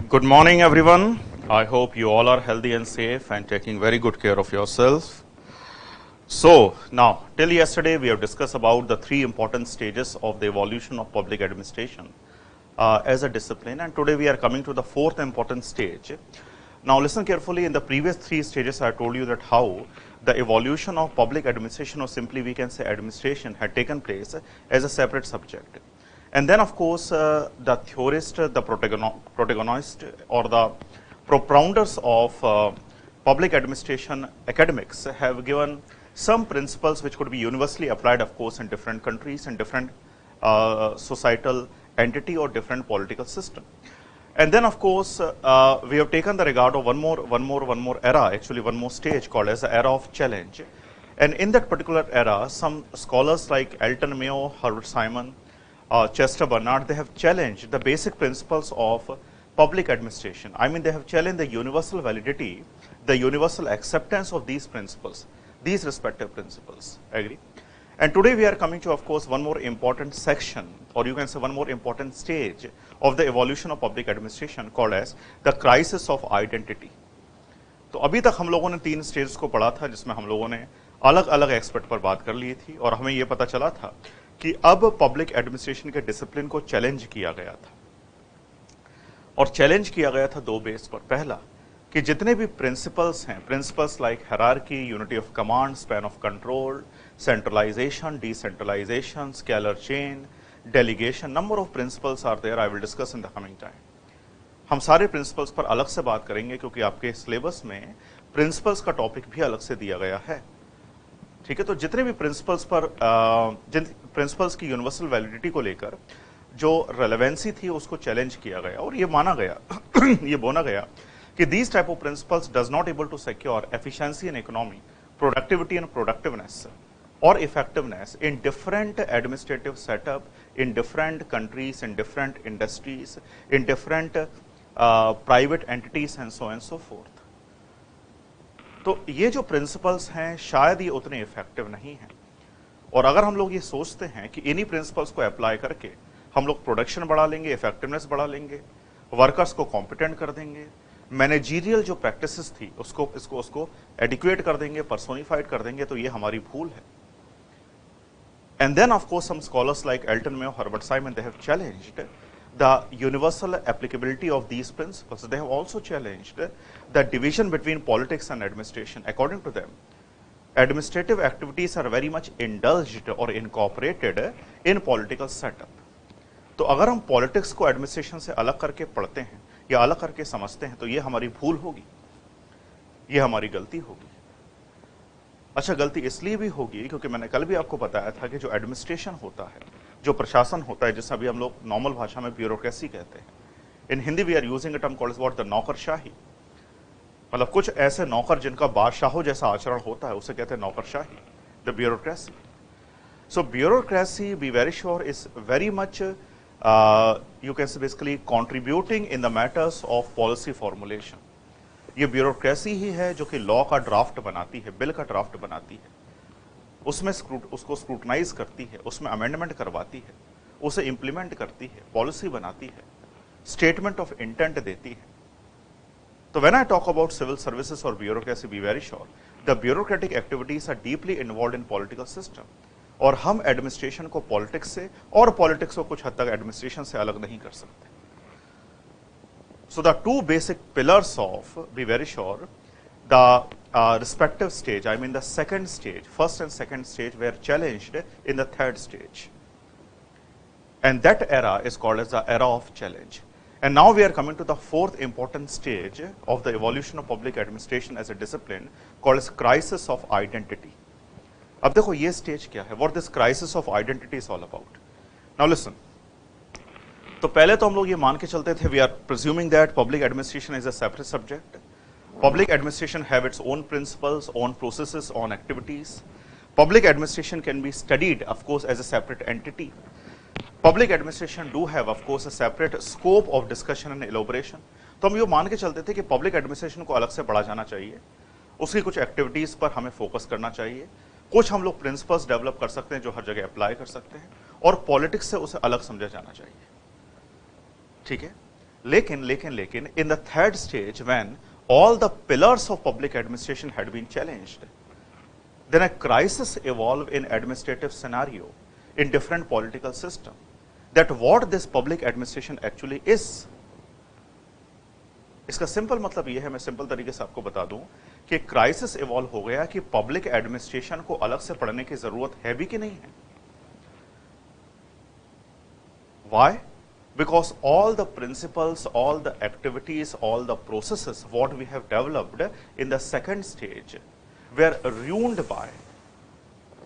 Good morning, everyone. I hope you all are healthy and safe and taking very good care of yourself. So, now, till yesterday, we have discussed about the three important stages of the evolution of public administration as a discipline, and today we are coming to the fourth important stage. Now, listen carefully. In the previous three stages, I told you that how the evolution of public administration, or simply we can say administration, had taken place as a separate subject. And then, of course, the theorist, the protagonist, or the propounders of public administration academics have given some principles which could be universally applied, of course, in different countries and different societal entity or different political system. And then, of course, we have taken the regard of one more era, actually one more stage called as the era of challenge. And in that particular era, some scholars like Elton Mayo, Herbert Simon, Chester Bernard, they have challenged the basic principles of public administration. I mean, they have challenged the universal validity, the universal acceptance of these principles, these respective principles. Agree? And today we are coming to, of course, one more important section, or you can say one more important stage of the evolution of public administration called as the crisis of identity. तो अभी तक हम लोगों ने तीन stage को पढ़ा था, जिसमें हम लोगों ने अलग अलग एक्सपर्ट पर बात कर ली थी, और हमें यह पता चला था कि अब पब्लिक एडमिनिस्ट्रेशन के डिसिप्लिन को चैलेंज किया गया था, और चैलेंज किया गया था दो बेस पर। पहला कि जितने भी प्रिंसिपल्स हैं, principles like hierarchy, unity of command, span of control, centralization, decentralization, scalar chain, delegation, number of principles are there, I will discuss in the coming time. हम सारे प्रिंसिपल्स पर अलग से बात करेंगे, क्योंकि आपके सिलेबस में प्रिंसिपल्स का टॉपिक भी अलग से दिया गया है। ठीक है, तो जितने भी प्रिंसिपल्स पर जिन प्रिंसिपल्स की यूनिवर्सल वैलिडिटी को लेकर जो रेलेवेंसी थी उसको चैलेंज किया गया, और ये माना गया ये बोला गया कि these type of principles does not able to secure efficiency in economy, productivity and productiveness और effectiveness in different administrative setup, in different countries, in different industries, in different private entities and so forth. तो ये जो principles हैं शायद ये उतने effective नहीं हैं, और अगर हम लोग ये सोचते हैं कि इन्हीं प्रिंसिपल्स को अप्लाई करके हम लोग प्रोडक्शन बढ़ा लेंगे, इफेक्टिवनेस बढ़ा लेंगे, वर्कर्स को कॉम्पिटेंट कर देंगे, मैनेजीरियल जो प्रैक्टिसेस थी उसको एडिक्वेट कर देंगे, पर्सोनिफाइड कर देंगे, तो ये हमारी भूल है। And then of course some scholars like Elton Mayo, Herbert Simon, they have challenged the universal applicability of these principles. They have also challenged the division between politics and administration. According to them, administrative activities are very much indulged or incorporated in political setup. तो अगर हम politics को administration से अलग करके पढ़ते हैं या अलग करके समझते हैं, तो ये हमारी भूल होगी, ये हमारी गलती होगी। अच्छा, गलती इसलिए भी होगी क्योंकि मैंने कल भी आपको बताया था कि जो एडमिनिस्ट्रेशन होता है, जो प्रशासन होता है, जिसे अभी हम लोग नॉर्मल भाषा में ब्यूरोक्रेसी कहते हैं, in Hindi we are using a term called what the नौकरशाही। मतलब कुछ ऐसे नौकर जिनका बादशाहों जैसा आचरण होता है, उसे कहते हैं नौकरशाही, the bureaucracy. So bureaucracy, be very sure, is very much you can say basically contributing in the matters of policy formulation. ये ब्यूरोक्रेसी ही है जो कि लॉ का ड्राफ्ट बनाती है, बिल का ड्राफ्ट बनाती है, उसमें उसको स्क्रूटनाइज करती है, उसमें अमेंडमेंट करवाती है, उसे इंप्लीमेंट करती है, पॉलिसी बनाती है, स्टेटमेंट ऑफ इंटेंट देती है। तो when I talk about civil services और bureaucracy, be very sure the bureaucratic activities are deeply involved in political system, और हम एडमिनिस्ट्रेशन को पॉलिटिक्स से और पॉलिटिक्स को कुछ हद तक एडमिनिस्ट्रेशन से अलग नहीं कर सकते। So the two basic pillars of, be very sure, the respective stage, I mean the second stage, first and second stage, were challenged in the third stage. And that era is called as the era of challenge. And now we are coming to the fourth important stage of the evolution of public administration as a discipline called as crisis of identity. अब देखो ये stage क्या है, what this crisis of identity is all about. Now listen. तो पहले तो हम लोग ये मान के चलते थे, we are presuming that public administration is a separate subject. Public administration have its own principles, own processes, own activities. Public administration can be studied of course as a separate entity. Public administration do have of course a separate scope of discussion and elaboration. तो हम ये मान के चलते थे कि public administration को अलग से पढ़ा जाना चाहिए, उसकी कुछ एक्टिविटीज पर हमें फोकस करना चाहिए, कुछ हम लोग प्रिंसिपल्स डेवलप कर सकते हैं जो हर जगह अप्लाई कर सकते हैं, और पॉलिटिक्स से उसे अलग समझा जाना चाहिए। ठीक है, लेकिन in the third stage, when all the pillars of public administration had been challenged, then a crisis evolved in administrative scenario in different political system, that what this public administration actually is. इसका simple मतलब यह है, मैं simple तरीके से आपको बता दूं कि क्राइसिस इवॉल्व हो गया कि पब्लिक एडमिनिस्ट्रेशन को अलग से पढ़ने की जरूरत है भी कि नहीं है. Why? Because all the principles, all the activities, all the processes what we have developed in the second stage were ruined by,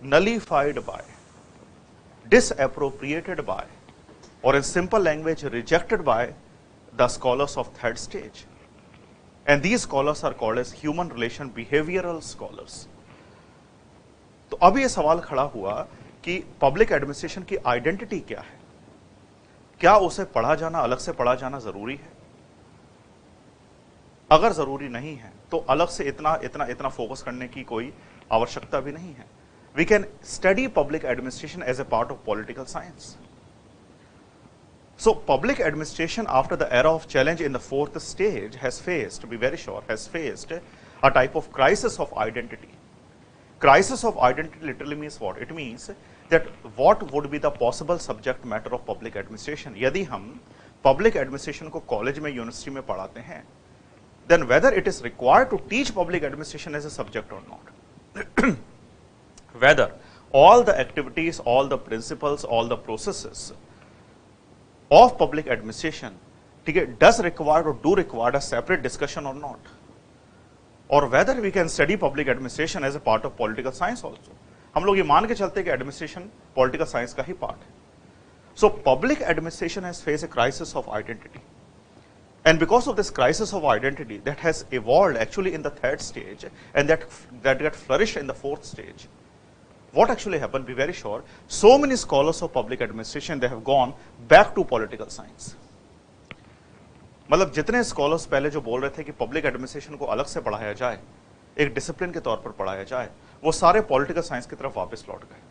nullified by, disappropriated by, or in simple language rejected by the scholars of third stage. And these scholars are called as human relation behavioral scholars. तो अब ये सवाल खड़ा हुआ कि public administration की identity क्या है, क्या उसे पढ़ा जाना, अलग से पढ़ा जाना जरूरी है? अगर जरूरी नहीं है तो अलग से इतना फोकस करने की कोई आवश्यकता भी नहीं है. We can study public administration as a part of political science. So public administration after the era of challenge in the fourth stage has faced, to be very sure, has faced a type of crisis of identity. Crisis of identity literally means what? It means that what would be the possible subject matter of public administration. यदि हम public administration को college में, university में पढ़ाते हैं, then whether it is required to teach public administration as a subject or not. Whether all the activities, all the principles, all the processes of public administration, ठीक है, does require or do require a separate discussion or not, or whether we can study public administration as a part of political science also. हम लोग ये मान के चलते हैं कि एडमिनिस्ट्रेशन पॉलिटिकल साइंस का ही पार्ट है. So public administration has faced a crisis of identity, and because of this crisis of identity that has evolved actually in the third stage and that got flourished in the fourth stage, what actually happened, be very sure, so many scholars of public administration, they have gone back to political science. मतलब जितने scholars पहले जो बोल रहे थे कि public administration को अलग से पढ़ाया जाए, एक डिसिप्लिन के तौर पर पढ़ाया जाए, वो सारे पॉलिटिकल साइंस की तरफ वापस लौट गए.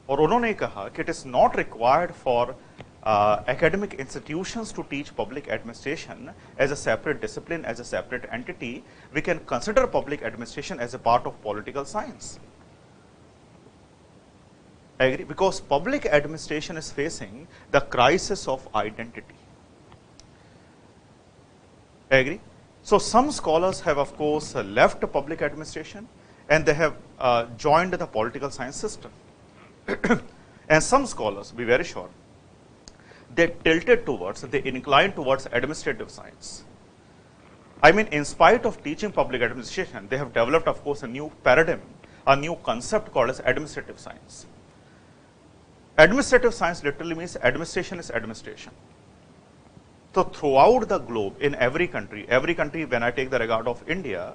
और उन्होंने कहा कि it is not required for academic institutions to teach public administration as a separate discipline, as a separate entity. We can consider public administration as a part of political science. I agree, because public administration is facing the crisis of identity. I agree. So some scholars have of course left public administration and they have joined the political science system. And some scholars, be very sure, they tilted towards, they inclined towards administrative science. I mean, in spite of teaching public administration, they have developed of course a new paradigm, a new concept called as administrative science. Administrative science literally means administration is administration. So throughout the globe, in every country, when I take the regard of India,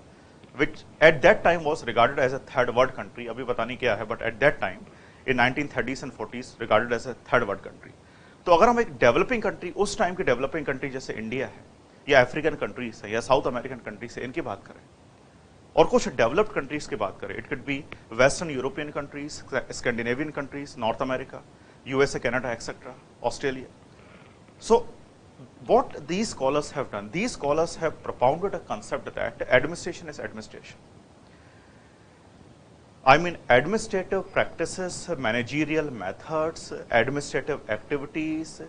which at that time was regarded as a third world country, abhi pata nahi kya hai, but at that time, in 1930s and 40s, regarded as a third world country. तो अगर हम एक developing country, उस time की developing country जैसे India है, या African countries है, या साउथ अमेरिकन कंट्रीज है, इनकी बात करें, और कुछ डेवलप्ड कंट्रीज की बात करें, it could be western European countries, Scandinavian countries, north America, USA, Canada, etcetera, Australia. So what these scholars have done, these scholars have propounded a concept that administration is administration. I mean, administrative practices, managerial methods, administrative activities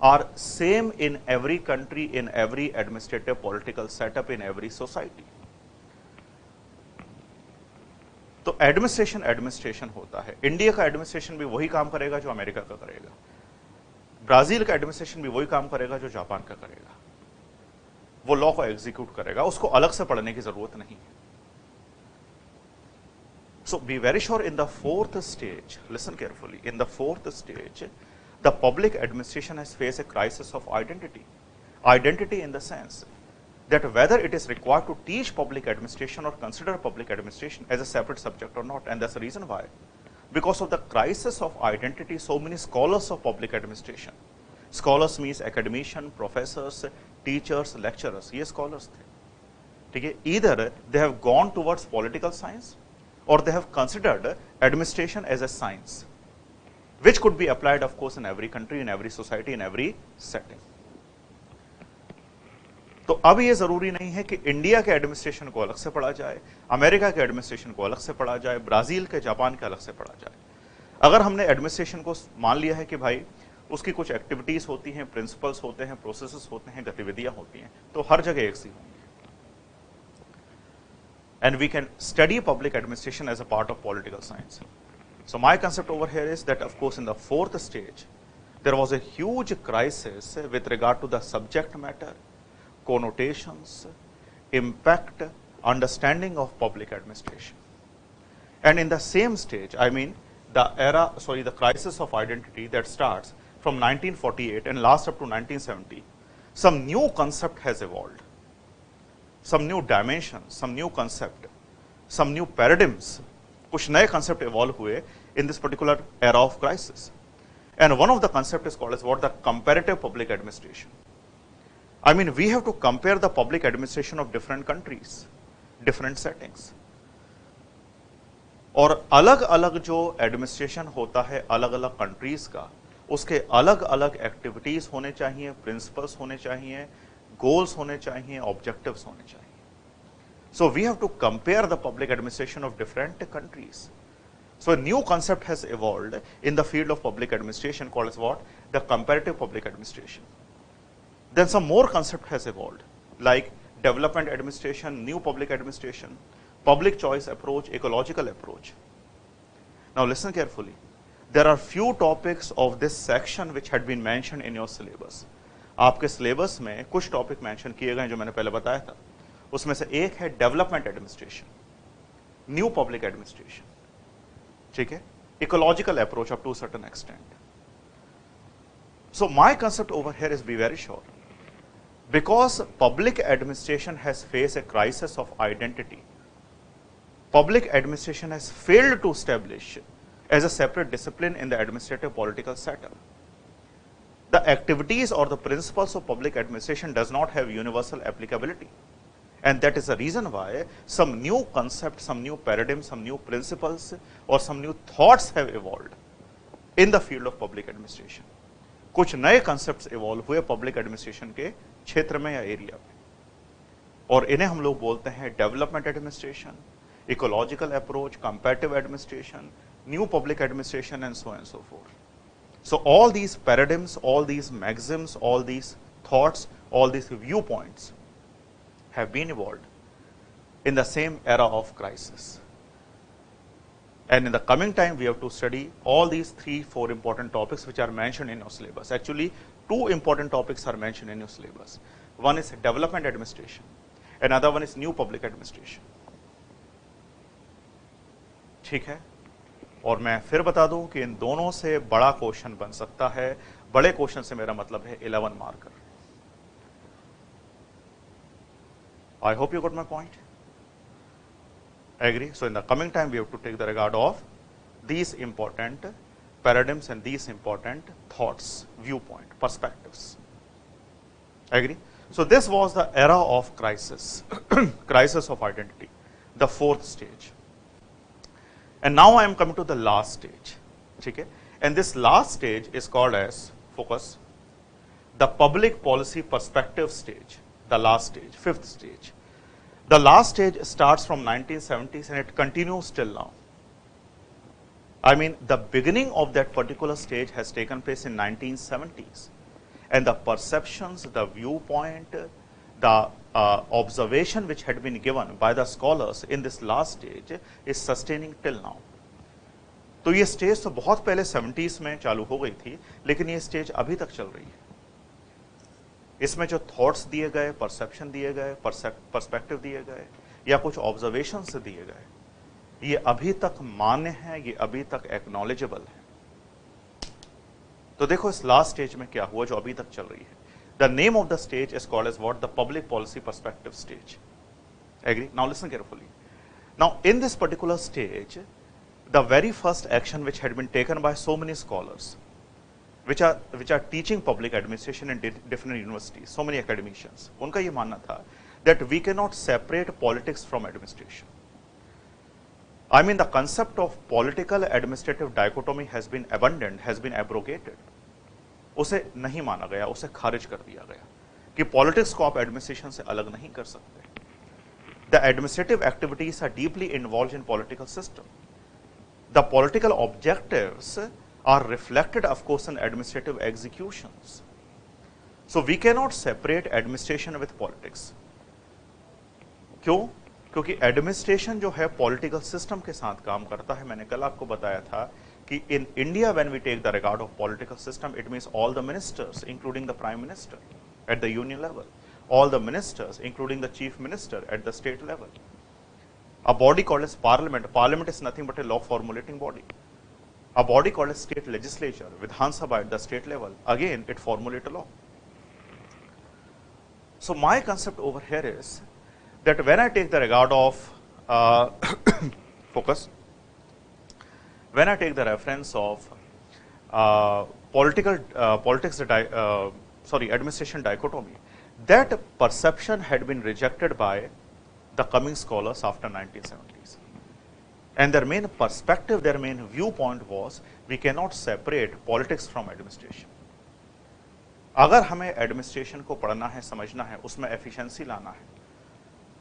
are same in every country, in every administrative political setup, in every society. तो administration होता है. India का administration भी वही काम करेगा जो America का करेगा. ब्राजील का एडमिनिस्ट्रेशन भी वही काम करेगा जो जापान का करेगा. वो लॉ को एग्जीक्यूट करेगा, उसको अलग से पढ़ने की जरूरत नहीं है. So be very sure, in the fourth stage, listen carefully, in the fourth stage, the public administration has faced a crisis of identity. Identity in the sense that whether it is required to teach public administration or consider public administration as a separate subject or not. And that's the reason why. Because of the crisis of identity, so many scholars of public administration, scholars means academician, professors, teachers, lecturers, ये scholars थे. ठीक है, either they have gone towards political science or they have considered administration as a science, which could be applied of course in every country, in every society, in every setting. तो अब ये जरूरी नहीं है कि इंडिया के administration को अलग से पढ़ा जाए, अमेरिका के एडमिनिस्ट्रेशन को अलग से पढ़ा जाए, ब्राजील के, जापान के अलग से पढ़ा जाए। अगर हमने एडमिनिस्ट्रेशन को मान लिया है कि भाई उसकी कुछ एक्टिविटीज होती हैं, प्रिंसिपल्स होते हैं, प्रोसेसेस होते हैं, गतिविधियां होती हैं, तो हर जगह एक सी होंगी। And we can study public administration as a part of political science. So my concept over here is that, of course, in the fourth stage, there was a huge crisis with regard to the subject matter, connotations, impact, understanding of public administration. And in the same stage, I mean, the crisis of identity that starts from 1948 and lasts up to 1970, some new concept has evolved. Some new dimensions, some new concept, some new paradigms, कुछ नए concept evolve हुए in this particular era of crisis. And one of the concept is called as what? The comparative public administration. I mean, we have to compare the public administration of different countries, different settings. और अलग अलग जो administration होता है अलग अलग countries का, उसके अलग अलग एक्टिविटीज होने चाहिए, प्रिंसिपल्स होने चाहिए, goals होने चाहिए, objectives होने चाहिए. So we have to compare the public administration of different countries. So a new concept has evolved in the field of public administration called as what? The comparative public administration. Then some more concept has evolved like development administration, new public administration, public choice approach, ecological approach. Now listen carefully. There are few topics of this section which had been mentioned in your syllabus. आपके syllabus में कुछ topic mention किए गए जो मैंने पहले बताया था, उसमें से एक है development administration, new public administration, ठीक है, ecological approach up to certain extent. So my concept over here is be very sure, because public administration has face a crisis of identity. Public administration has failed to establish as a separate discipline in the administrative political setup. The activities or the principles of public administration does not have universal applicability. And that is the reason why some new concepts, some new paradigms, some new principles or some new thoughts have evolved in the field of public administration. कुछ नए concepts evolve हुए public administration के क्षेत्र में या area में, और इन्हें हम लोग बोलते हैं development administration, ecological approach, comparative administration, new public administration, and so on and so forth. So all these paradigms, all these maxims, all these thoughts, all these viewpoints have been evolved in the same era of crisis. And in the coming time, we have to study all these 3-4 important topics which are mentioned in your syllabus. Actually, 2 important topics are mentioned in your syllabus. One is development administration, another one is new public administration. ठीक है, और मैं फिर बता दूं कि इन दोनों से बड़ा क्वेश्चन बन सकता है. बड़े क्वेश्चन से मेरा मतलब है 11 marker. I hope you got my point. Agree? So in the coming time we have to take the regard of these important paradigms and these important thoughts, view point, perspectives. Agree? So this was the era of crisis, crisis of identity, the 4th stage. And now I am coming to the last stage, ठीक है? And this last stage is called as, focus, the public policy perspective stage, the last stage, 5th stage. The last stage starts from 1970s and it continues till now. I mean, the beginning of that particular stage has taken place in 1970s, and the perceptions, the viewpoint, the observation which had been given by the scholars in this last stage is sustaining till now. तो ये stage तो बहुत पहले 70s में चालू हो गई थी, लेकिन ये स्टेज अभी तक चल रही है. इसमें जो थॉट्स दिए गए, परसेप्शन दिए गए, पर्सपेक्टिव दिए गए या कुछ ऑब्जर्वेशंस दिए गए, ये अभी तक मान्य है, ये अभी तक एक्नॉलेजेबल है. तो देखो इस लास्ट स्टेज में क्या हुआ जो अभी तक चल रही है. The name of the stage is called as what? The public policy perspective stage. Agree? Now listen carefully. Now in this particular stage, the very first action which had been taken by so many scholars, which are teaching public administration in different universities, so many academicians, उनका ये मानना था that we cannot separate politics from administration. I mean, the concept of political administrative dichotomy has been abandoned, has been abrogated. उसे नहीं माना गया, उसे खारिज कर दिया गया. कि पॉलिटिक्स को आप एडमिनिस्ट्रेशन से अलग नहीं कर सकते। The administrative activities are deeply involve in political system. The political objectives are reflected of course in administrative executions. So we can not separate administration with politics. क्यों? क्योंकि एडमिनिस्ट्रेशन जो है पॉलिटिकल सिस्टम के साथ काम करता है। मैंने कल आपको बताया था कि in India when we take the regard of political system, it means all the ministers including the prime minister at the union level, all the ministers including the chief minister at the state level. A body called as parliament. Parliament is nothing but a law formulating body. A body called as state legislature, Vidhan Sabha at the state level, again it formulates a law. So my concept over here is that when I take the regard of focus, when I take the reference of administration dichotomy, that perception had been rejected by the coming scholars after 1970s. And their main perspective, their main viewpoint was, we cannot separate politics from administration. अगर हमें administration को पढ़ना है, समझना है, उसमें efficiency लाना है,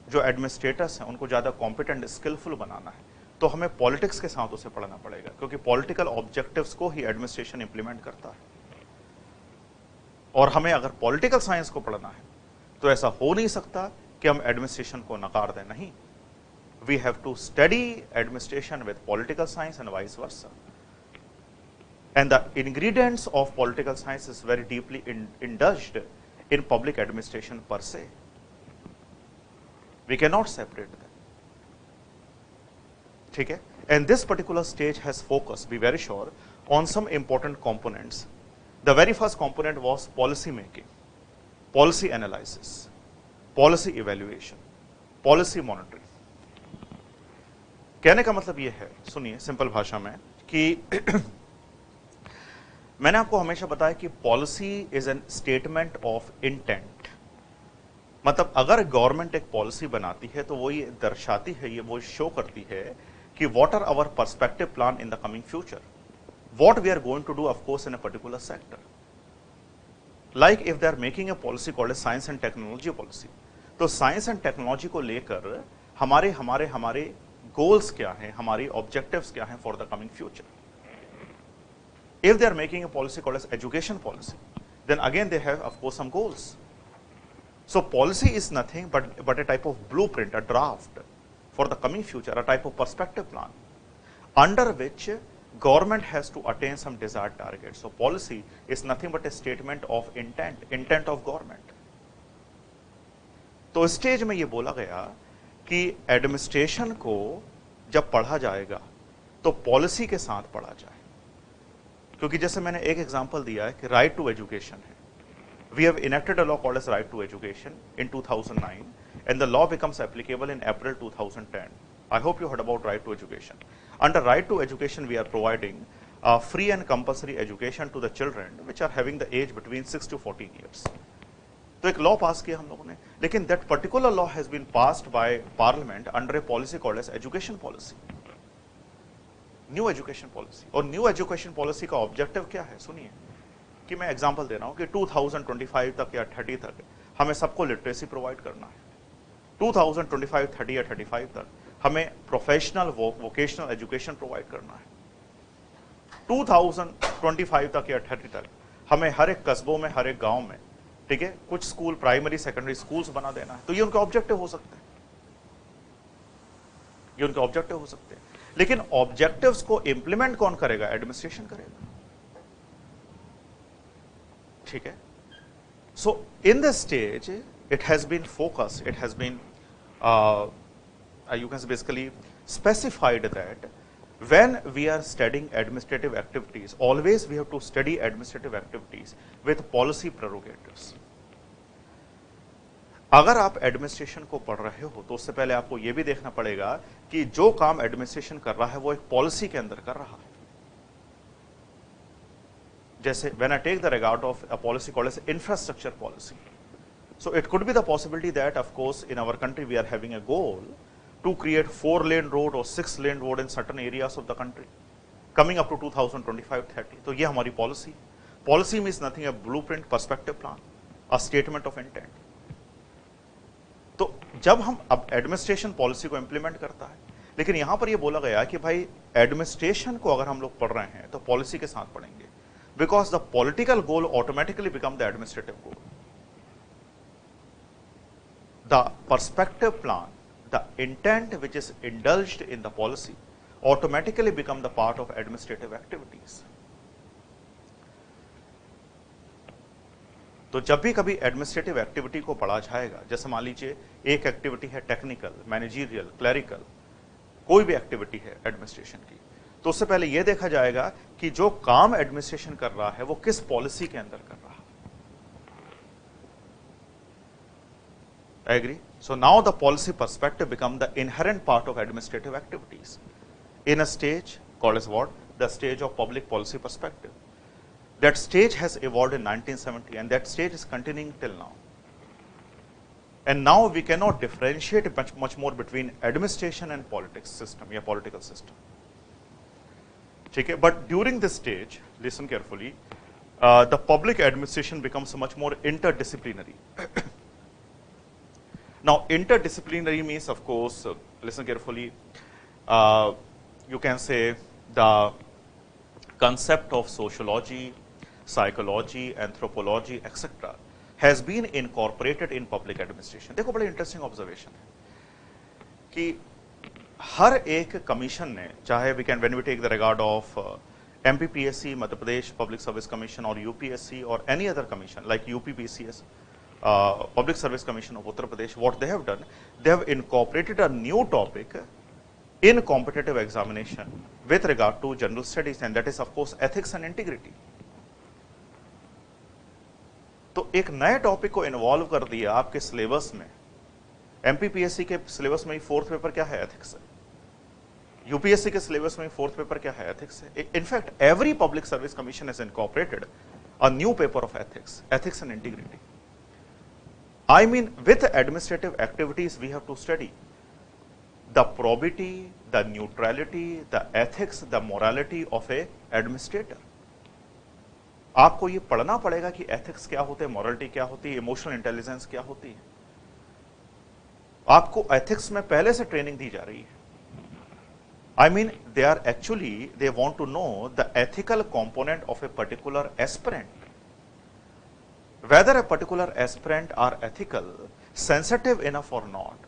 जो एडमिनिस्ट्रेटर्स हैं उनको ज़्यादा कॉम्पिटेंट, स्किलफुल बनाना है, तो हमें पॉलिटिक्स के साथ उसे पढ़ना पड़ेगा, क्योंकि पॉलिटिकल ऑब्जेक्टिव्स को ही एडमिनिस्ट्रेशन इंप्लीमेंट करता है। और हमें अगर पॉलिटिकल साइंस को पढ़ना है तो ऐसा हो नहीं सकता कि हम एडमिनिस्ट्रेशन को नकार दें, नहीं। We have to study administration with political science and vice versa. And the ingredients of political science is very deeply induced in public administration per se. We can not separate them, ठीक है। And this particular stage has focus, be very sure, on some important components. The very first component was policy making, policy analysis, policy evaluation, policy monitoring. कहने का मतलब यह है, सुनिए simple भाषा में, कि मैंने आपको हमेशा बताया कि policy is an statement of intent. मतलब अगर गवर्नमेंट एक पॉलिसी बनाती है तो वो ये दर्शाती है, ये वो शो करती है कि what are our perspective plan in the coming future, what we are going to do, of course, in a particular sector. Like if they are making a policy called a science and technology policy, तो science and technology को लेकर हमारे goals क्या हैं, हमारी objectives क्या हैं for the coming future. If they are making a policy called as education policy, then again they have, of course, some goals. So policy is nothing but a type of blueprint, a draft for the coming future, a type of perspective plan, under which government has to attain some desired target. So policy is nothing but a statement of intent of government. तो stage में ये बोला गया कि administration को जब पढ़ा जाएगा तो पॉलिसी के साथ पढ़ा जाए, क्योंकि जैसे मैंने एक एग्जांपल दिया है कि राइट टू एजुकेशन है। We have enacted a law called as right to education in 2009 and the law becomes applicable in April 2010. I hope you heard about right to education. Under right to education, we are providing free and compulsory education to the children which are having the age between 6 to 14 years. तो एक law पास किया हम लोगों ने, लेकिन that particular law has been passed by parliament under a policy called as education policy, new education policy. और new education policy का objective क्या है? सुनिए, कि मैं एग्जांपल दे रहा हूँ कि 2025 तक या 30 तक हमें सबको लिटरेसी प्रोवाइड करना है। 2025, 30 या 35 तक हमें प्रोफेशनल वोकेशनल एजुकेशन प्रोवाइड करना है। 2025 तक या 30 तक हमें हर एक कस्बों में, हर एक गांव में, ठीक है, कुछ स्कूल, प्राइमरी सेकेंडरी स्कूल्स बना देना है। तो ये उनके ऑब्जेक्टिव हो सकते हैं, ये उनके ऑब्जेक्टिव हो सकते हैं। लेकिन ऑब्जेक्टिव्स को इंप्लीमेंट कौन करेगा? एडमिनिस्ट्रेशन करेगा, ठीक है। So in this stage it has been focused, it has been you can basically specified that when we are studying administrative activities, always we have to study administrative activities with policy prerogatives. अगर आप administration को पढ़ रहे हो तो उससे पहले आपको यह भी देखना पड़ेगा कि जो काम एडमिनिस्ट्रेशन कर रहा है वो एक पॉलिसी के अंदर कर रहा है। जैसे when I take the regard of a policy called as infrastructure policy. So it could be the possibility that, of course, in our country we are having a goal to create 4-lane road or 6-lane road in certain areas of the country coming up to 2025-30. तो ये हमारी policy means nothing a blueprint, perspective plan, a statement of intent. तो जब हम अब administration policy को implement करता है, लेकिन यहां पर यह बोला गया कि भाई एडमिनिस्ट्रेशन को अगर हम लोग पढ़ रहे हैं तो पॉलिसी के साथ पढ़ेंगे, because the political goal automatically become the administrative goal. The perspective plan, the intent which is indulged in the policy automatically become the part of administrative activities. तो जब भी कभी एडमिनिस्ट्रेटिव एक्टिविटी को पढ़ा जाएगा, जैसे मान लीजिए एक एक्टिविटी है टेक्निकल, मैनेजरियल, क्लरिकल, कोई भी एक्टिविटी है एडमिनिस्ट्रेशन की, तो उससे पहले यह देखा जाएगा कि जो काम एडमिनिस्ट्रेशन कर रहा है वो किस पॉलिसी के अंदर कर रहा है। Agree? So now the policy perspective become the inherent part of administrative activities in a stage called as what? The stage of public policy perspective. That stage has evolved in 1970 and that stage is continuing till now. And now we cannot differentiate much more between administration and politics system या political system. ठीक है? But during this stage, listen carefully, the public administration becomes much more interdisciplinary. Now, interdisciplinary means, of course, listen carefully, you can say the concept of sociology, psychology, anthropology, etc. has been incorporated in public administration. देखो बड़े interesting observation है कि हर एक commission ने, चाहे when we take the regard of MPPSC, Madhya Pradesh public service commission, और UPSC और any other commission like UPPCS, Public Service Commission of Uttar Pradesh, what they have done, they have incorporated a new topic in competitive examination with regard to general studies, and that is of course ethics and integrity. तो एक नए topic को involve कर दिया आपके syllabus में। MPPSC के syllabus में फोर्थ पेपर क्या है? एथिक्स है। UPSC के सिलेबस में फोर्थ पेपर क्या है? एथिक्स है। In fact every public service commission has incorporated a new paper of ethics, ethics and integrity. I mean, with administrative activities we have to study the probity, the neutrality, the ethics, the morality of a administrator. आपको ये पढ़ना पड़ेगा कि ethics क्या होते हैं, morality क्या होती है, इमोशनल इंटेलिजेंस क्या होती है। आपको एथिक्स में पहले से ट्रेनिंग दी जा रही है। I mean, they want to know the ethical component of a particular aspirant. Whether a particular aspirant are ethical, sensitive enough or not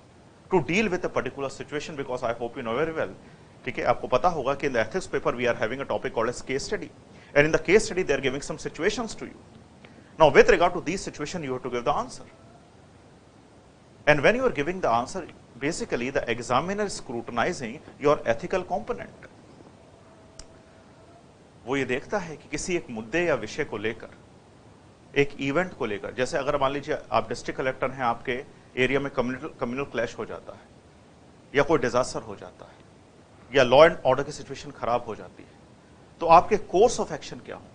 to deal with a particular situation, because I hope you know very well, ठीक है, आपको पता होगा कि in the ethics paper we are having a topic called as case study, and in the case study they are giving some situations to you. Now with regard to these situations you have to give the answer, and when you are giving the answer, basically the examiner is scrutinizing your ethical component. वो ये देखता है कि किसी एक मुद्दे या विषय को लेकर, एक इवेंट को लेकर, जैसे अगर मान लीजिए आप डिस्ट्रिक्ट कलेक्टर हैं, आपके एरिया में कम्युनल क्लैश हो जाता है, या कोई डिजास्टर हो जाता है, या लॉ एंड ऑर्डर की सिचुएशन खराब हो जाती है, तो आपके कोर्स ऑफ एक्शन क्या होंगे?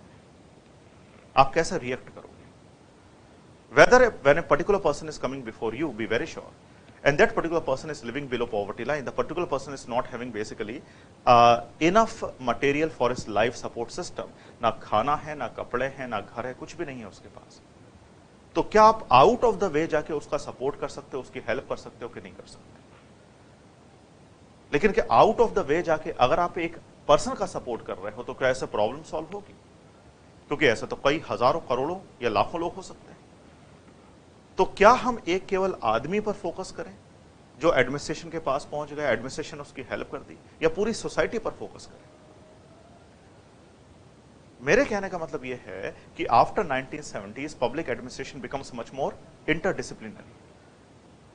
आप कैसे रिएक्ट करोगे? Whether when a particular person is coming before you, be very sure, and that particular person is living below poverty line, the particular person is not having basically enough material for his life support system, ना खाना है, ना कपड़े हैं, ना घर है, कुछ भी नहीं है उसके पास, तो क्या आप आउट ऑफ द वे जाके उसका सपोर्ट कर सकते हो, उसकी हेल्प कर सकते हो कि नहीं कर सकते? लेकिन क्या आउट ऑफ द वे जाके अगर आप एक पर्सन का सपोर्ट कर रहे हो तो क्या ऐसे प्रॉब्लम सॉल्व होगी? क्योंकि ऐसे तो कई हजारों करोड़ों या लाखों लोग हो सकते हैं। तो क्या हम एक केवल आदमी पर फोकस करें जो एडमिनिस्ट्रेशन के पास पहुंच गया, एडमिनिस्ट्रेशन उसकी हेल्प कर दी, या पूरी सोसाइटी पर फोकस करें? मेरे कहने का मतलब यह है कि after 1970s public administration becomes much more interdisciplinary.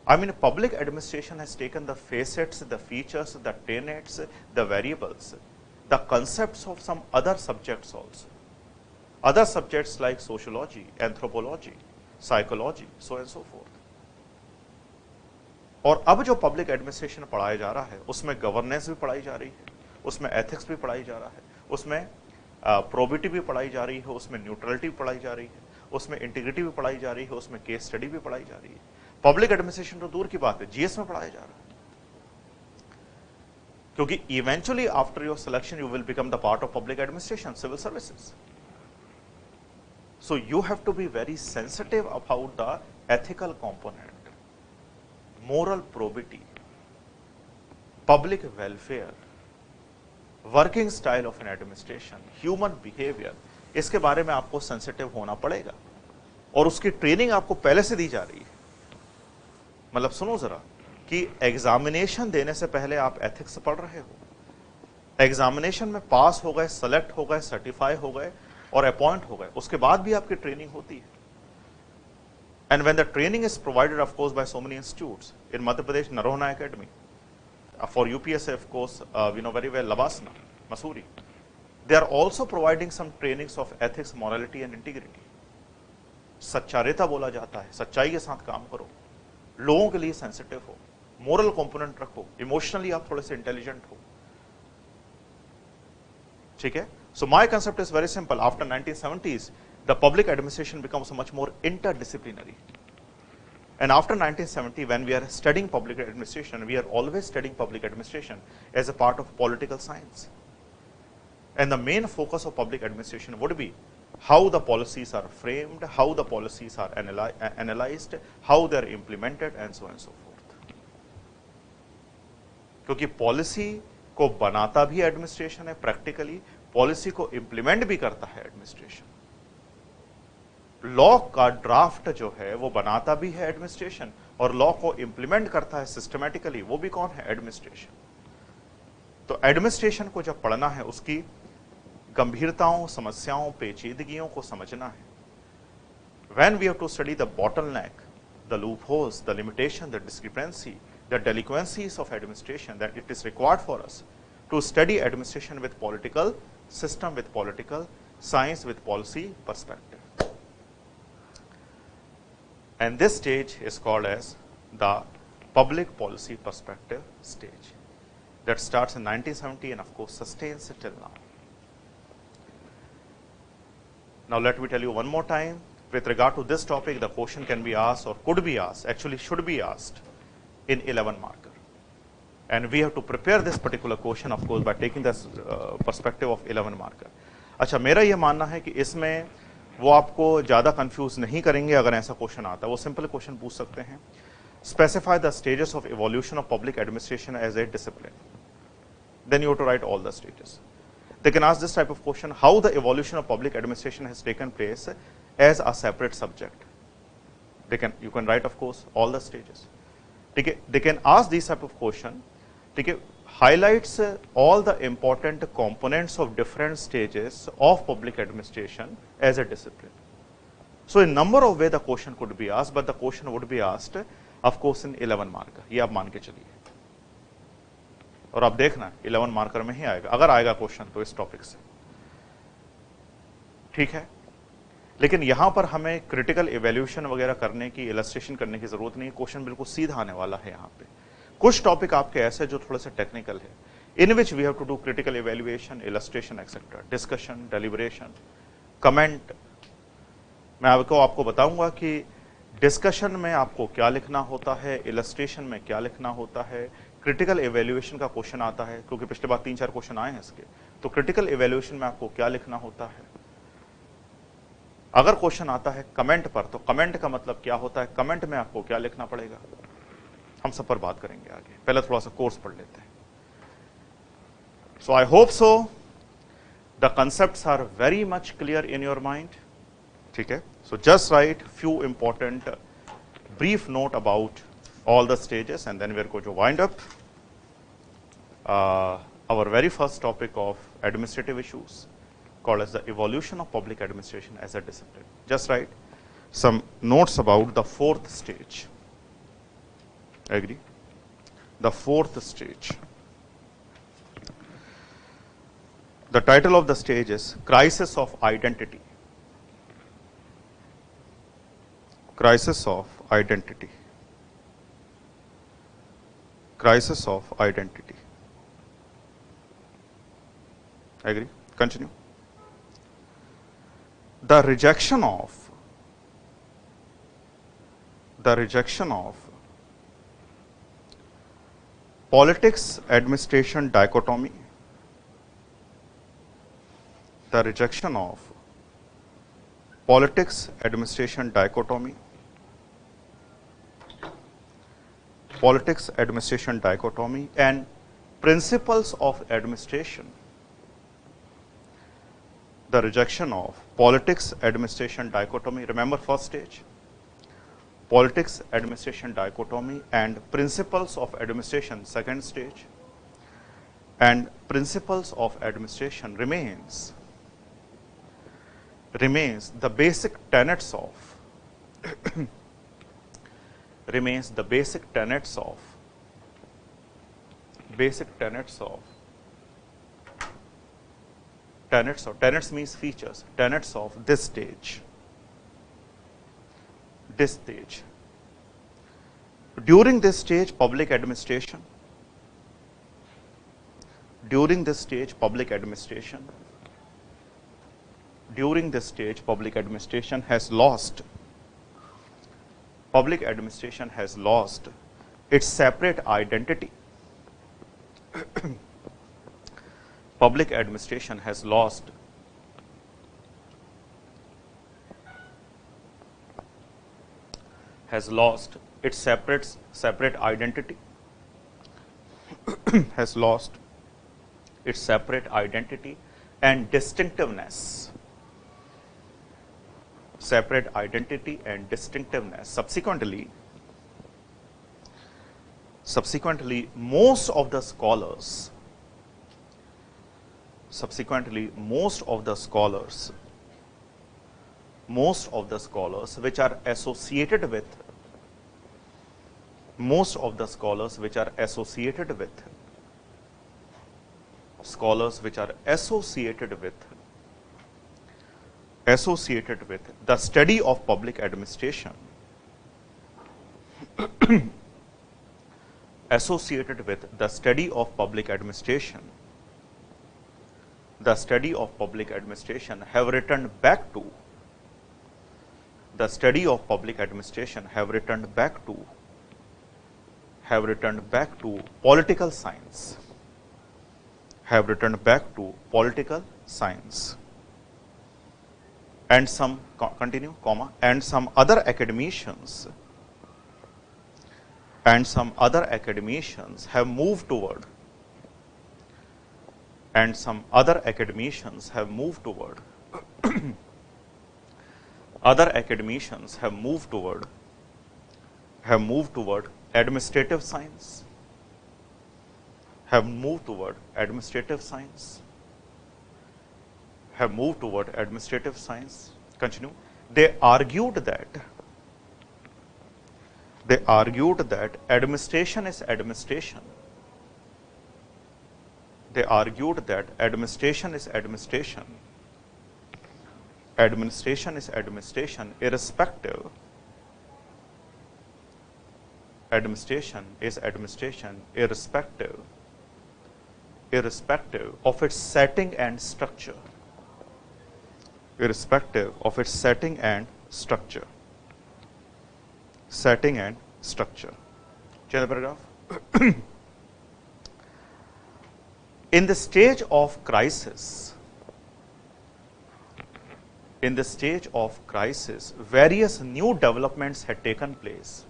I mean, public administration has taken the facets, the features, the tenets, the variables, the concepts of some other subjects also. Other subjects like sociology, anthropology, psychology, so and so forth. और अब जो public administration पढ़ाया जा रहा है उसमें governance भी पढ़ाई जा रही है, उसमें एथिक्स भी पढ़ाई जा रहा है, उसमें प्रोबिटी भी पढ़ाई जा रही है, उसमें न्यूट्रलिटी भी पढ़ाई जा रही है, उसमें इंटीग्रिटी भी पढ़ाई जा रही है, उसमें केस स्टडी भी पढ़ाई जा रही है. पब्लिक एडमिनिस्ट्रेशन तो दूर की बात है, जीएस में पढ़ाया जा रहा है, क्योंकि eventually after your selection you will become the part of public administration, civil services. So you have to be very sensitive about the ethical component, moral probity, public welfare, working style of an administration, human behaviour, इसके बारे में आपको sensitive होना पड़ेगा और उसकी training आपको पहले से दी जा रही है। मतलब सुनो जरा कि एग्जामिनेशन देने से पहले आप एथिक्स पढ़ रहे हो, एग्जामिनेशन में पास हो गए, सेलेक्ट हो गए, सर्टिफाई हो गए और अपॉइंट हो गए, उसके बाद भी आपकी ट्रेनिंग होती है। And when the training is provided of course by so many institutes in Madhya Pradesh, Noronha academy, for UPSC, of course, we know very well, Labasna, Masuri. They are also providing some trainings of ethics, morality and integrity. सच्चारिता बोला जाता है, सच्चाई के साथ काम करो, लोगों के लिए सेंसिटिव हो, मोरल कंपोनेंट रखो, इमोशनली आप थोड़े से इंटेलिजेंट हो, ठीक है। So my concept is very simple. After 1970s, the public administration becomes much more interdisciplinary. And after 1970, when we are studying public administration, we are always studying public administration as a part of political science. And the main focus of public administration would be how the policies are framed, how the policies are analyzed, how they are implemented, and so on and so forth. क्योंकि policy को बनाता भी administration है, practically policy को implement भी करता है administration. Law का ड्राफ्ट जो है वो बनाता भी है एडमिनिस्ट्रेशन और लॉ को इंप्लीमेंट करता है सिस्टमैटिकली, वो भी कौन है? एडमिनिस्ट्रेशन। तो एडमिनिस्ट्रेशन को जब पढ़ना है, उसकी गंभीरताओं, समस्याओं, पेचीदगियों को समझना है। When we have to study the bottleneck, the loopholes, the limitation, the discrepancy, the delinquencies of administration, that it is required for us to study administration with political system, with political science, with policy perspective. And this stage is called as the public policy perspective stage. That starts in 1970 and of course sustains till now. Now let me tell you one more time, with regard to this topic, the question can be asked or could be asked, actually should be asked in 11 marker. And we have to prepare this particular question of course by taking this perspective of 11 marker. अच्छा, मेरा ये मानना है कि इसमें वो आपको ज्यादा कंफ्यूज नहीं करेंगे अगर ऐसा क्वेश्चन आता है। वो सिंपल क्वेश्चन पूछ सकते हैं, specify the stages of evolution of public administration as a discipline, then you have to write all the stages. They can ask this type of question, how the evolution of public administration has taken place as a separate subject. You can write of course all the stages. They can ask these type of question, highlights all the important components of different stages of public administration as a discipline. So in number of way the question could be asked, but the question would be asked of course in 11 marker. ये आप मान के चलिए और आप देखना 11 marker में ही आएगा, अगर आएगा क्वेश्चन तो इस टॉपिक से, ठीक है। लेकिन यहां पर हमें क्रिटिकल इवैल्यूएशन वगैरह करने की, इलस्ट्रेशन करने की जरूरत नहीं, क्वेश्चन बिल्कुल सीधा आने वाला है। यहां पे कुछ टॉपिक आपके ऐसे जो थोड़े से टेक्निकल है, in which we have to do critical evaluation, illustration etcetera, discussion, deliberation, comment. मैं आपको बताऊंगा कि डिस्कशन में आपको क्या लिखना होता है, इलस्ट्रेशन में क्या लिखना होता है, क्रिटिकल इवैल्यूएशन का क्वेश्चन आता है क्योंकि पिछले बार 3-4 क्वेश्चन आए हैं इसके, तो क्रिटिकल इवैल्यूएशन में आपको क्या लिखना होता है। अगर क्वेश्चन आता है कमेंट पर, तो कमेंट का मतलब क्या होता है, कमेंट में आपको क्या लिखना पड़ेगा, हम सब पर बात करेंगे आगे। पहले थोड़ा सा कोर्स पढ़ लेते हैं। So I hope so the concepts are very much clear in your mind, ठीक है। So just write few important brief note about all the stages and then we are going to wind up our very first topic of administrative issues called as the evolution of public administration as a discipline. Just write some notes about the fourth stage. Agree? The fourth stage. The title of the stage is Crisis of Identity. Crisis of identity. Crisis of identity. Agree? Continue. The rejection of politics administration dichotomy. The rejection of politics administration dichotomy, politics administration dichotomy, and principles of administration. The rejection of politics administration dichotomy. Remember first stage, politics administration dichotomy, and principles of administration, second stage. And principles of administration remains the basic tenets of remains the basic tenets of tenets means features, tenets of this stage. During this stage, public administration has lost its separate identity. Public administration has lost its separate identity. Has lost its separate identity and distinctiveness. Subsequently, most of the scholars which are associated with the study of public administration, have returned back to political science. And some other academicians have moved toward administrative science. Continue. They argued that administration is administration. Administration is administration irrespective of its setting and structure. Chalo paragraph. In the stage of crisis, various new developments had taken place.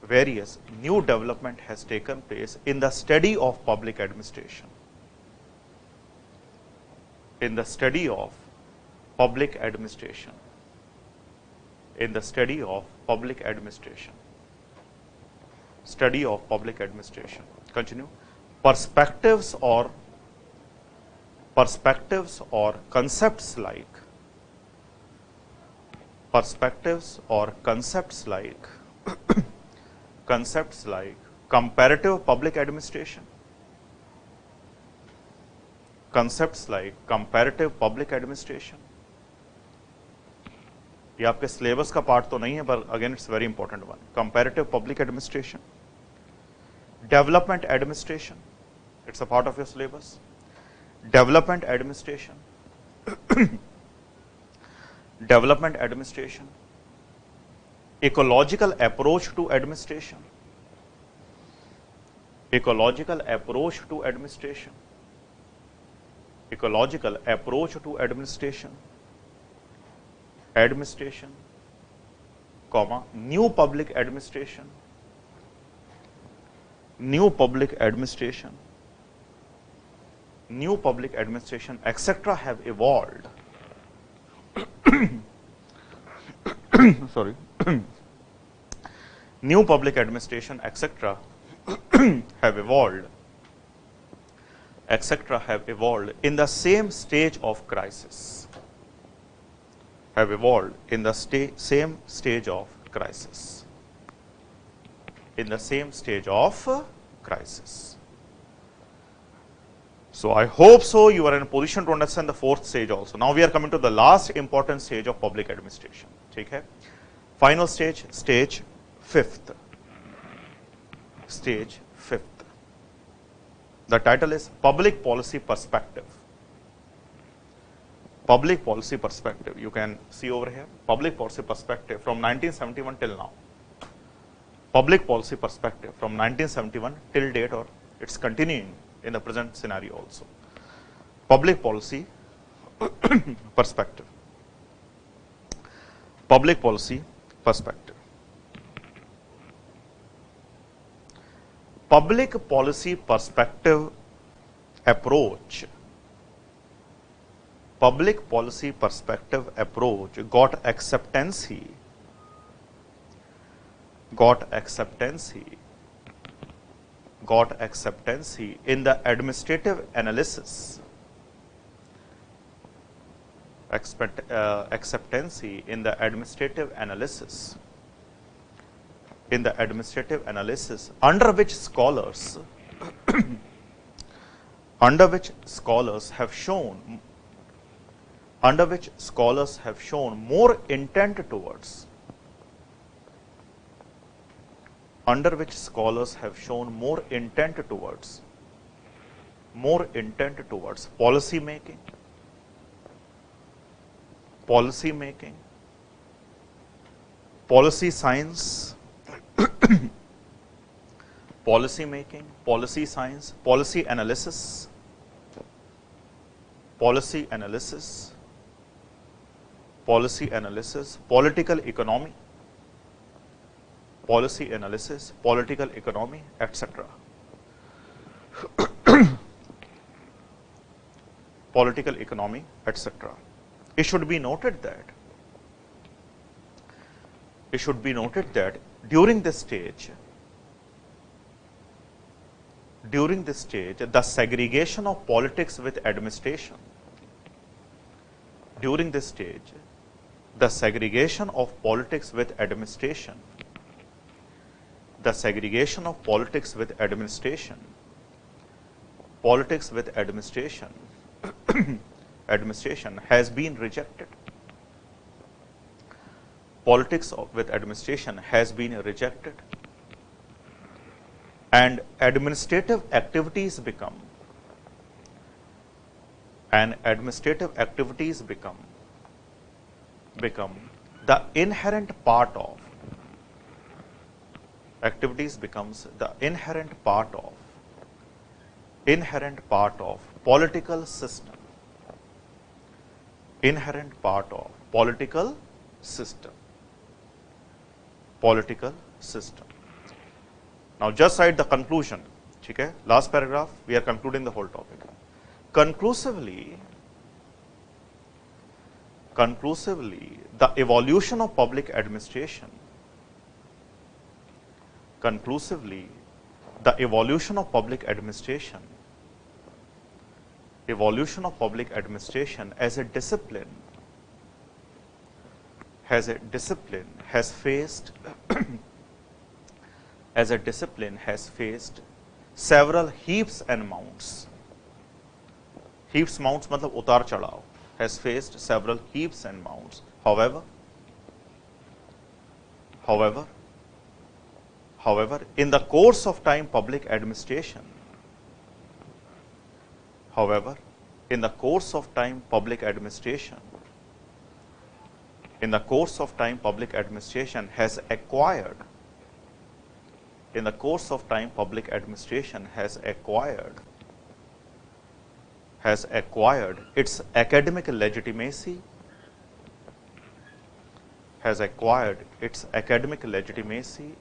Various new development has taken place in the study of public administration. Study of public administration. Continue. Perspectives or concepts like comparative public administration. ये आपके syllabus का part तो नहीं है, पर again it's very important one. Comparative public administration, development administration, it's a part of your syllabus. Development administration, ecological approach to administration, ecological approach to administration, ecological approach to administration, administration, comma, new public administration, new public administration, new public administration, etc. have evolved. Sorry. New public administration, etc. have evolved, etc. have evolved in the same stage of crisis, have evolved in the same stage of crisis, in the same stage of crisis. So I hope so you are in a position to understand the fourth stage also. Now we are coming to the last important stage of public administration. Okay? Final stage, stage fifth. Stage fifth. The title is Public Policy Perspective. Public policy perspective. You can see over here, public policy perspective from 1971 till now. Public policy perspective from 1971 till date, or it's continuing in the present scenario also. Public policy perspective. Public policy perspective. Public policy perspective approach. Public policy perspective approach got acceptance in the administrative analysis, acceptancy in the administrative analysis, under which scholars have shown more intent towards policy making, policy science, policy making, policy science, policy analysis, political economy, etc. Political economy, etc. It should be noted that during this stage, the segregation of politics with administration, administration has been rejected. And administrative activities become the inherent part of political system. Now just write the conclusion. Okay? Last paragraph, we are concluding the whole topic. Conclusively, the evolution of public administration as a discipline has faced several heaps and mounts. Heaps, mounts matlab utar chadhav, has faced several heaps and mounts. However, in the course of time, public administration has acquired in the course of time public administration has acquired its academic legitimacy,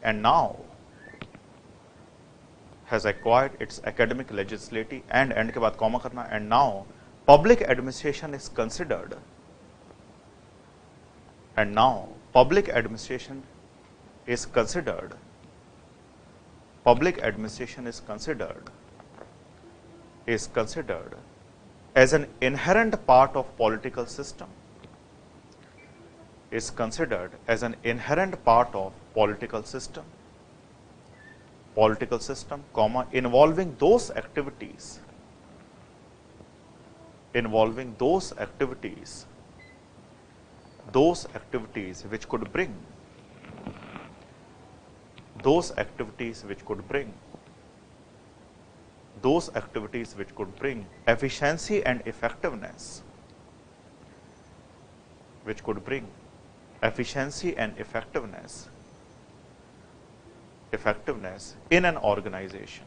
and now has acquired its academic legislative and end के बाद comma करना, and now public administration is considered as an inherent part of political system, comma, involving those activities which could bring efficiency and effectiveness, in an organization.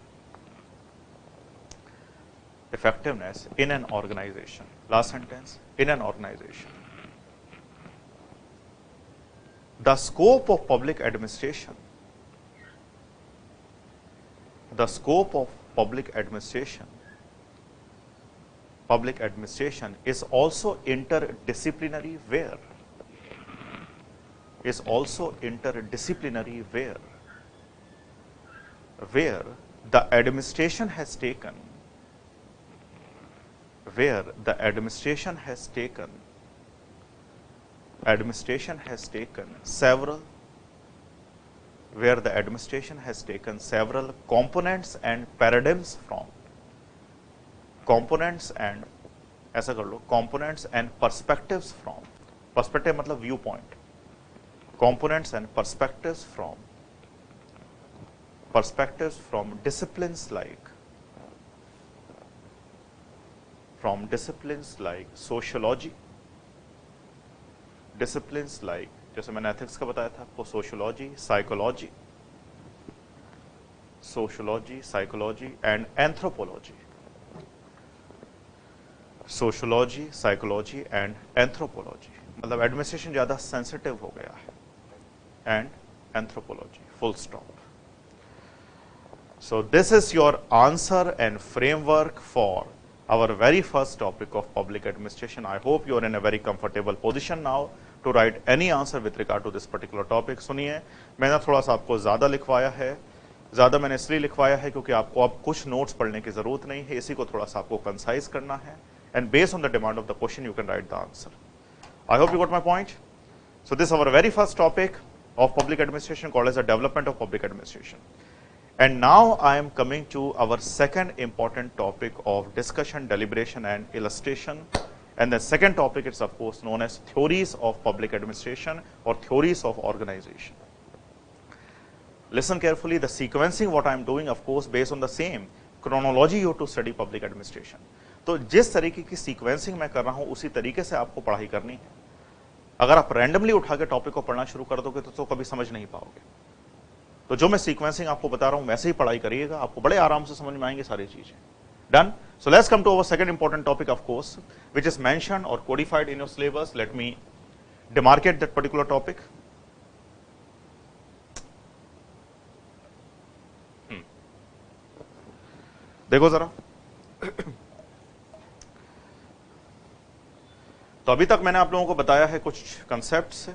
Last sentence, in an organization. The scope of public administration is also interdisciplinary where the administration has taken several components and paradigms from perspectives from, perspective मतलब viewpoint, components and perspectives from disciplines like sociology, जैसे मैंने ethics का बताया था आपको, sociology, psychology and anthropology, मतलब administration ज्यादा sensitive हो गया है, and anthropology, full stop. So this is your answer and framework for our very first topic of public administration. I hope you are in a very comfortable position now to write any answer with regard to this particular topic. सुनिए, मैंने थोड़ा सा आपको ज़्यादा लिखवाया है, ज़्यादा मैंने इसलिए लिखवाया है क्योंकि आपको अब कुछ नोट्स पढ़ने की ज़रूरत नहीं है, इसी को थोड़ा सा आपको कंसाइज करना है, and based on the demand of the question you can write the answer. I hope you got my point. So this is our very first topic of public administration called as the development of public administration. And now I am coming to our second important topic of discussion, deliberation and illustration. And the second topic is of course known as theories of public administration or theories of organization. Listen carefully, the sequencing what I am doing of course based on the same chronology you have to study public administration. तो जिस तरीके की sequencing मैं कर रहा हूं उसी तरीके से आपको पढ़ाई करनी है. अगर आप रैंडमली उठा के टॉपिक को पढ़ना शुरू कर दोगे तो कभी समझ नहीं पाओगे. तो जो मैं सीक्वेंसिंग आपको बता रहा हूं वैसे ही पढ़ाई करिएगा, आपको बड़े आराम से समझ में आएंगे सारी चीजें. Done? So let's come to our second important topic of course, which is mentioned or codified in your syllabus. Let me demarcate that particular topic. देखो जरा. तो अभी तक मैंने आप लोगों को बताया है कुछ कंसेप्ट्स,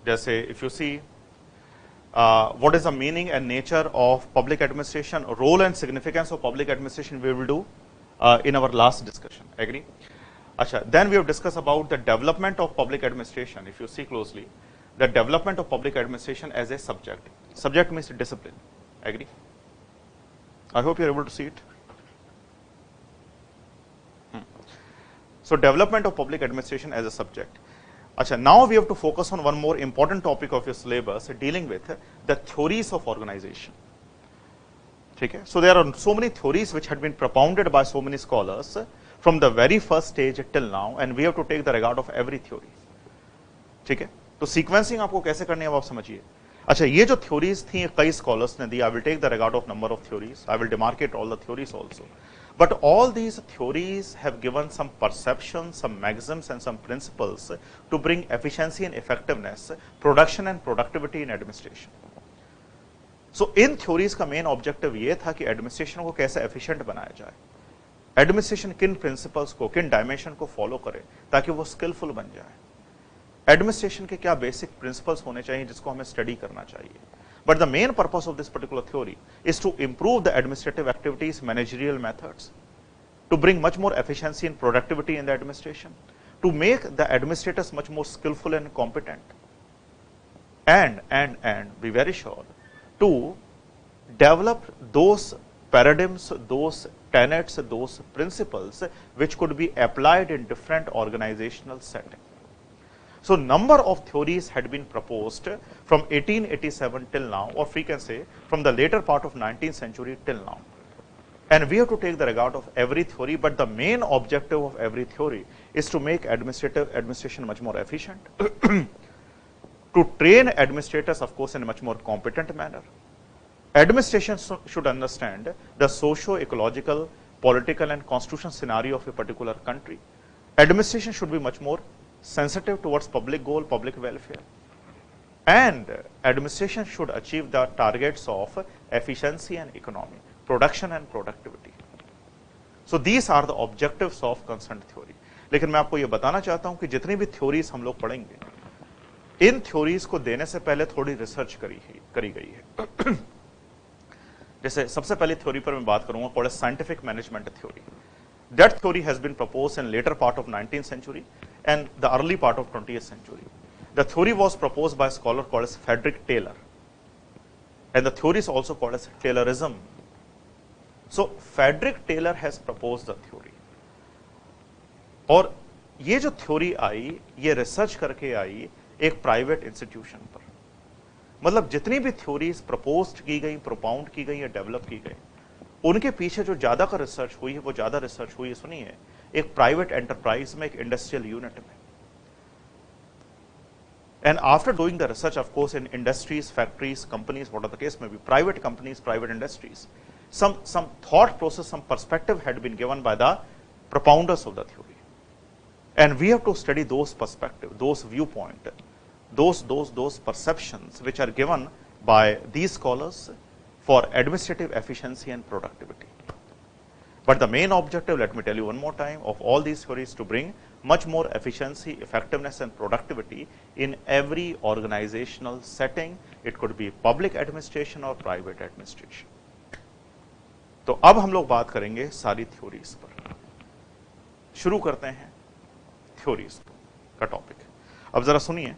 जैसे if you see what is the meaning and nature of public administration, role and significance of public administration we will do in our last discussion. Agree? Acha, then we have discussed about the development of public administration. If you see closely, the development of public administration as a subject. Subject means discipline. Agree? I hope you are able to see it. So development of public administration as a subject. Achha, now we have to focus on one more important topic of your syllabus dealing with the theories of organization. Okay? So there are so many theories which had been propounded by so many scholars from the very first stage till now, and we have to take the regard of every theory. ठीक है? तो sequencing आपको कैसे करनी है अब आप समझिए. अच्छा, ये जो थ्योरीज थी कई स्कॉलर्स ने दी. I will take the regard of number of theories. I will demarcate all the theories also. But all these theories have given some perceptions, some maxims and some principles to bring efficiency and effectiveness, production and productivity in administration. So in theories का main objective ये था कि administration को कैसे efficient बनाया जाए. Administration किन principles को, किन dimension को follow करे ताकि वो skillful बन जाए. Administration के क्या basic principles होने चाहिए जिसको हमें study करना चाहिए. But the main purpose of this particular theory is to improve the administrative activities, managerial methods, to bring much more efficiency and productivity in the administration, to make the administrators much more skillful and competent, and be very sure to develop those paradigms, those tenets, those principles which could be applied in different organizational settings. So number of theories had been proposed from 1887 till now, or we can say from the later part of 19th century till now. And we have to take the regard of every theory, but the main objective of every theory is to make administration much more efficient, to train administrators, of course, in a much more competent manner. Administration should understand the socio-ecological, political and constitutional scenario of a particular country. Administration should be much more sensitive towards public goal, public welfare, and administration should achieve the targets of efficiency and economy, production and productivity. So these are the objectives of concerned theory. लेकिन मैं आपको ये बताना चाहता हूं कि जितनी भी थ्योरीज हम लोग पढ़ेंगे, इन थ्योरीज को देने से पहले थोड़ी रिसर्च करी गई है. जैसे सबसे पहली थ्योरी पर मैं बात करूंगा, called scientific management theory. That theory has been proposed in later part of 19th century and the early part of 20th century. The theory was proposed by a scholar called as Frederick Taylor, and the theory is also called as Taylorism. So Frederick Taylor has proposed the theory. और ये जो theory आई, ये research करके आई एक private institution पर. मतलब जितनी भी थ्योरीज प्रपोज्ड की गई, प्रोपाउंड की गई या डेवलप की गई, उनके पीछे जो ज्यादा का रिसर्च हुई है, वो ज्यादा रिसर्च हुई है, सुनिए, एक प्राइवेट एंटरप्राइज में, एक इंडस्ट्रियल यूनिट में. And after doing the research, of course, in industries, factories, companies, whatever the case may be, private companies, private industries, some thought process, some perspective had been given by the propounders of the theory. And we have to study those perspectives, those viewpoints, those perceptions which are given by these scholars for administrative efficiency and productivity. But the main objective, let me tell you one more time, of all these theories to bring much more efficiency, effectiveness and productivity in every organizational setting. It could be public administration or private administration. तो अब हम लोग बात करेंगे सारी theories पर. शुरू करते हैं थ्योरीज का टॉपिक. अब जरा सुनिए.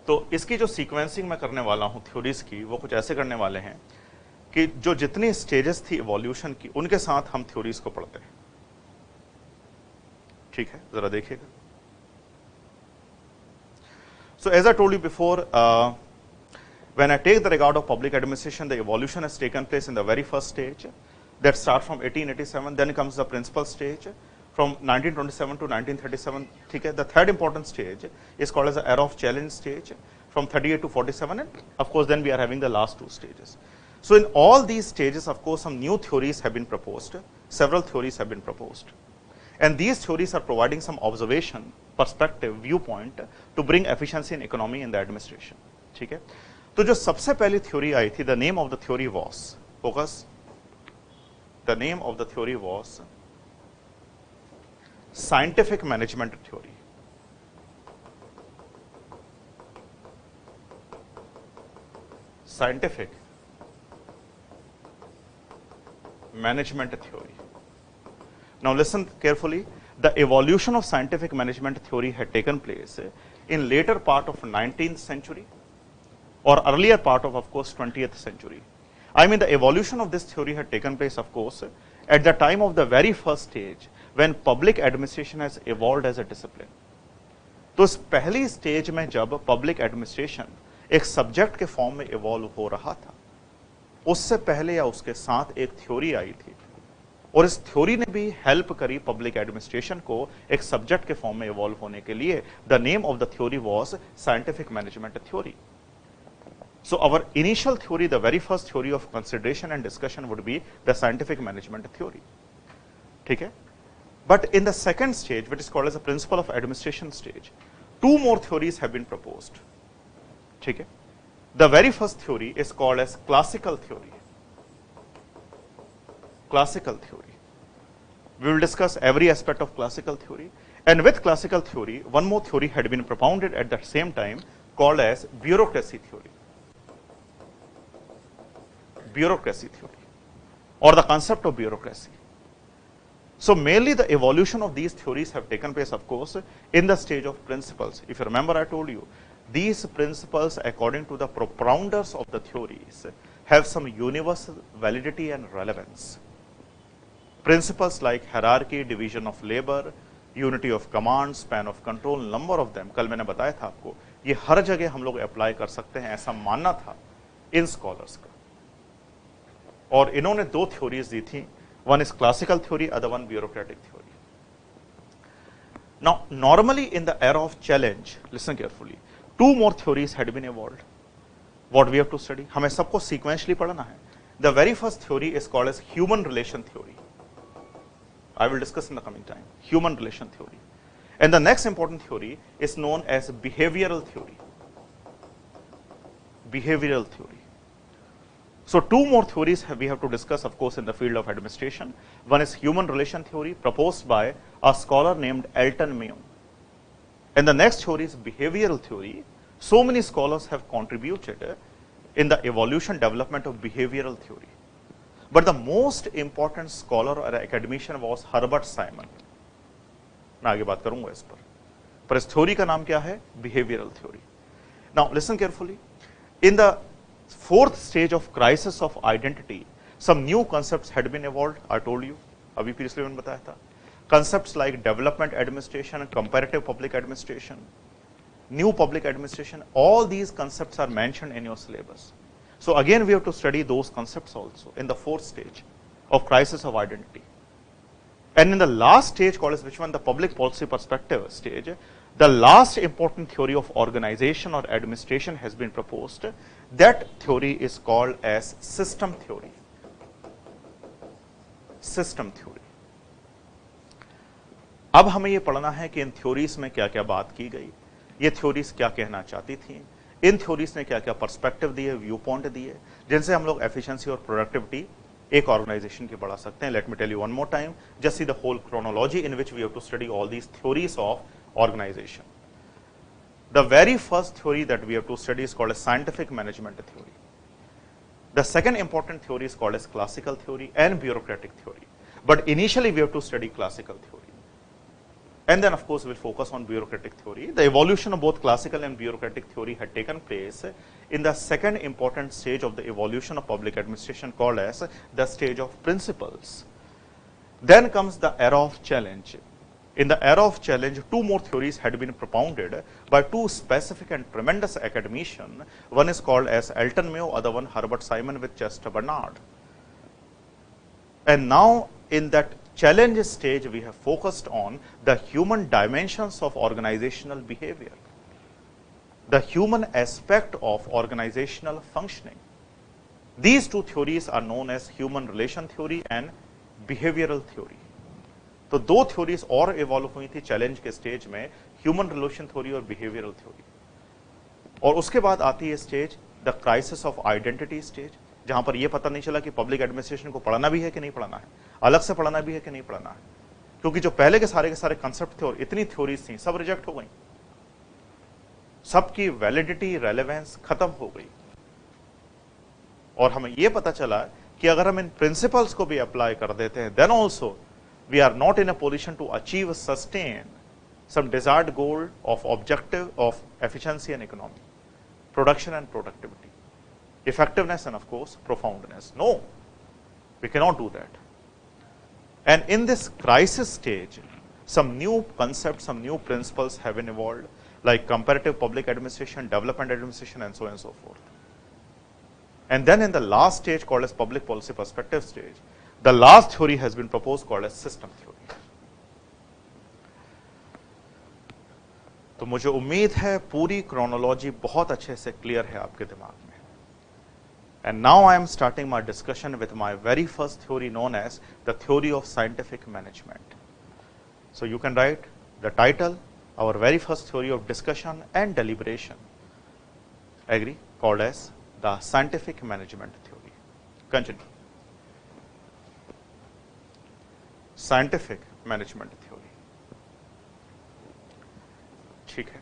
तो इसकी जो सीक्वेंसिंग मैं करने वाला हूं थ्योरीज की, वो कुछ ऐसे करने वाले हैं कि जो जितनी स्टेजेस थी इवोल्यूशन की, उनके साथ हम थ्योरीज को पढ़ते हैं. ठीक है, जरा देखिएगा. So as I told you before, when I take the regard of public administration, the evolution has taken place in the very first stage that starts from 1887. Then comes the principal stage from 1927 to 1937. Okay? The third important stage is called as the era of challenge stage from 38 to 47, and of course then we are having the last two stages. So in all these stages, of course, some new theories have been proposed. Several theories have been proposed, and these theories are providing some observation, perspective, viewpoint to bring efficiency and economy in the administration. ठीक है. तो जो सबसे पहली theory आई थी, the name of the theory was, focus, the name of the theory was scientific management theory. Scientific management theory. Now listen carefully. The evolution of scientific management theory had taken place in later part of 19th century or earlier part of course 20th century. I mean, the evolution of this theory had taken place, of course, at the time of the very first stage when public administration has evolved as a discipline. तो इस पहली stage में जब public administration एक subject के form में evolve हो रहा था, उससे पहले या उसके साथ एक थ्योरी आई थी और इस थ्योरी ने भी हेल्प करी पब्लिक एडमिनिस्ट्रेशन को एक सब्जेक्ट के फॉर्म में इवॉल्व होने के लिए। The name of the theory was scientific management theory. So our initial theory, the very first theory of consideration and discussion would be the scientific management theory. ठीक है? But in the second stage, which is called as the principle of administration stage, two more theories have been proposed. ठीक है? The very first theory is called as classical theory. Classical theory. We will discuss every aspect of classical theory. And with classical theory, one more theory had been propounded at the same time called as bureaucracy theory. Bureaucracy theory, or the concept of bureaucracy. So mainly the evolution of these theories have taken place, of course, in the stage of principles. If you remember, I told you, these principles, according to the propounders of the theories, have some universal validity and relevance. Principles like hierarchy, division of labor, unity of command, span of control, number of them, कल मैंने बताया था आपको, ये हर जगह हम लोग apply कर सकते हैं, ऐसा मानना था इन स्कॉलर्स का। और इन्होंने दो थ्योरीज दी थी, one is classical theory, other one bureaucratic theory. Now normally in the era of challenge, listen carefully, two more theories had been evolved. What we have to study, हमें सबको सीक्वेंशली पढ़ना है। The very first theory is called as human relation theory. I will discuss in the coming time, human relation theory. And the next important theory is known as behavioral theory. Behavioral theory. So two more theories we have to discuss, of course, in the field of administration. One is human relation theory, proposed by a scholar named Elton Mayo. And the next theory is behavioral theory. So many scholars have contributed in the evolution development of behavioral theory. But the most important scholar or academician was Herbert Simon. मैं आगे बात करूंगा इस पर इस theory का नाम क्या है? Behavioural theory. Now listen carefully. In the fourth stage of crisis of identity, some new concepts had been evolved. I told you, अभी पिछले मैंने बताया था। Concepts like development administration, comparative public administration, new public administration, all these concepts are mentioned in your syllabus. So again, we have to study those concepts also in the fourth stage of crisis of identity. And in the last stage, called as which one? The public policy perspective stage, the last important theory of organization or administration has been proposed. That theory is called as system theory. System theory. अब हमें ये पढ़ना है कि इन theories में क्या क्या बात की गई, ये थ्योरीज क्या कहना चाहती थी, इन थ्योरीज ने क्या क्या पर्सपेक्टिव दिए, व्यू पॉइंट दिए, जिनसे हम लोग एफिशिएंसी और प्रोडक्टिविटी एक ऑर्गेनाइजेशन की बढ़ा सकते हैं। Let me tell you one more time, just see the whole chronology in which we have to study all these theories of organization. The very first theory that we have to study is called as scientific management theory. The second important theory is called as classical theory and bureaucratic theory, but initially we have to study classical theory. And then, of course, we'll focus on bureaucratic theory. The evolution of both classical and bureaucratic theory had taken place in the second important stage of the evolution of public administration, called as the stage of principles. Then comes the era of challenge. In the era of challenge, two more theories had been propounded by two specific and tremendous academicians. One is called as Elton Mayo, other one Herbert Simon with Chester Barnard. And now, in that challenge stage, we have focused on the human dimensions of organizational behavior, the human aspect of organizational functioning. These two theories are known as human relation theory and behavioral theory. तो दो theories और evolve हुई थी challenge के stage में, human relation theory और behavioral theory. और उसके बाद आती है stage the crisis of identity stage, जहां पर यह पता नहीं चला कि पब्लिक एडमिनिस्ट्रेशन को पढ़ाना भी है कि नहीं पढ़ाना है, अलग से पढ़ाना भी है कि नहीं पढ़ाना है, क्योंकि जो पहले के सारे कंसेप्ट थे और इतनी थ्योरीज थी, सब रिजेक्ट हो गई, सबकी वैलिडिटी रेलेवेंस खत्म हो गई। और हमें यह पता चला कि अगर हम इन प्रिंसिपल्स को भी अप्लाई कर देते हैं, then also we are not in a position to achieve sustain some desired goal of objective of efficiency and economy, production and productivity, effectiveness and of course profoundness. No, we cannot do that. And in this crisis stage, some new concepts, some new principles have been evolved, like comparative public administration, development administration, and so on and so forth. And then in the last stage, called as public policy perspective stage, The last theory has been proposed called as system theory. तो मुझे उम्मीद है पूरी chronology बहुत अच्छे से clear है आपके दिमाग में. And now I am starting my discussion with my very first theory known as the theory of scientific management. So you can write the title, our very first theory of discussion and deliberation. Agree? Called as the scientific management theory. Continue. Scientific management theory. ठीक है.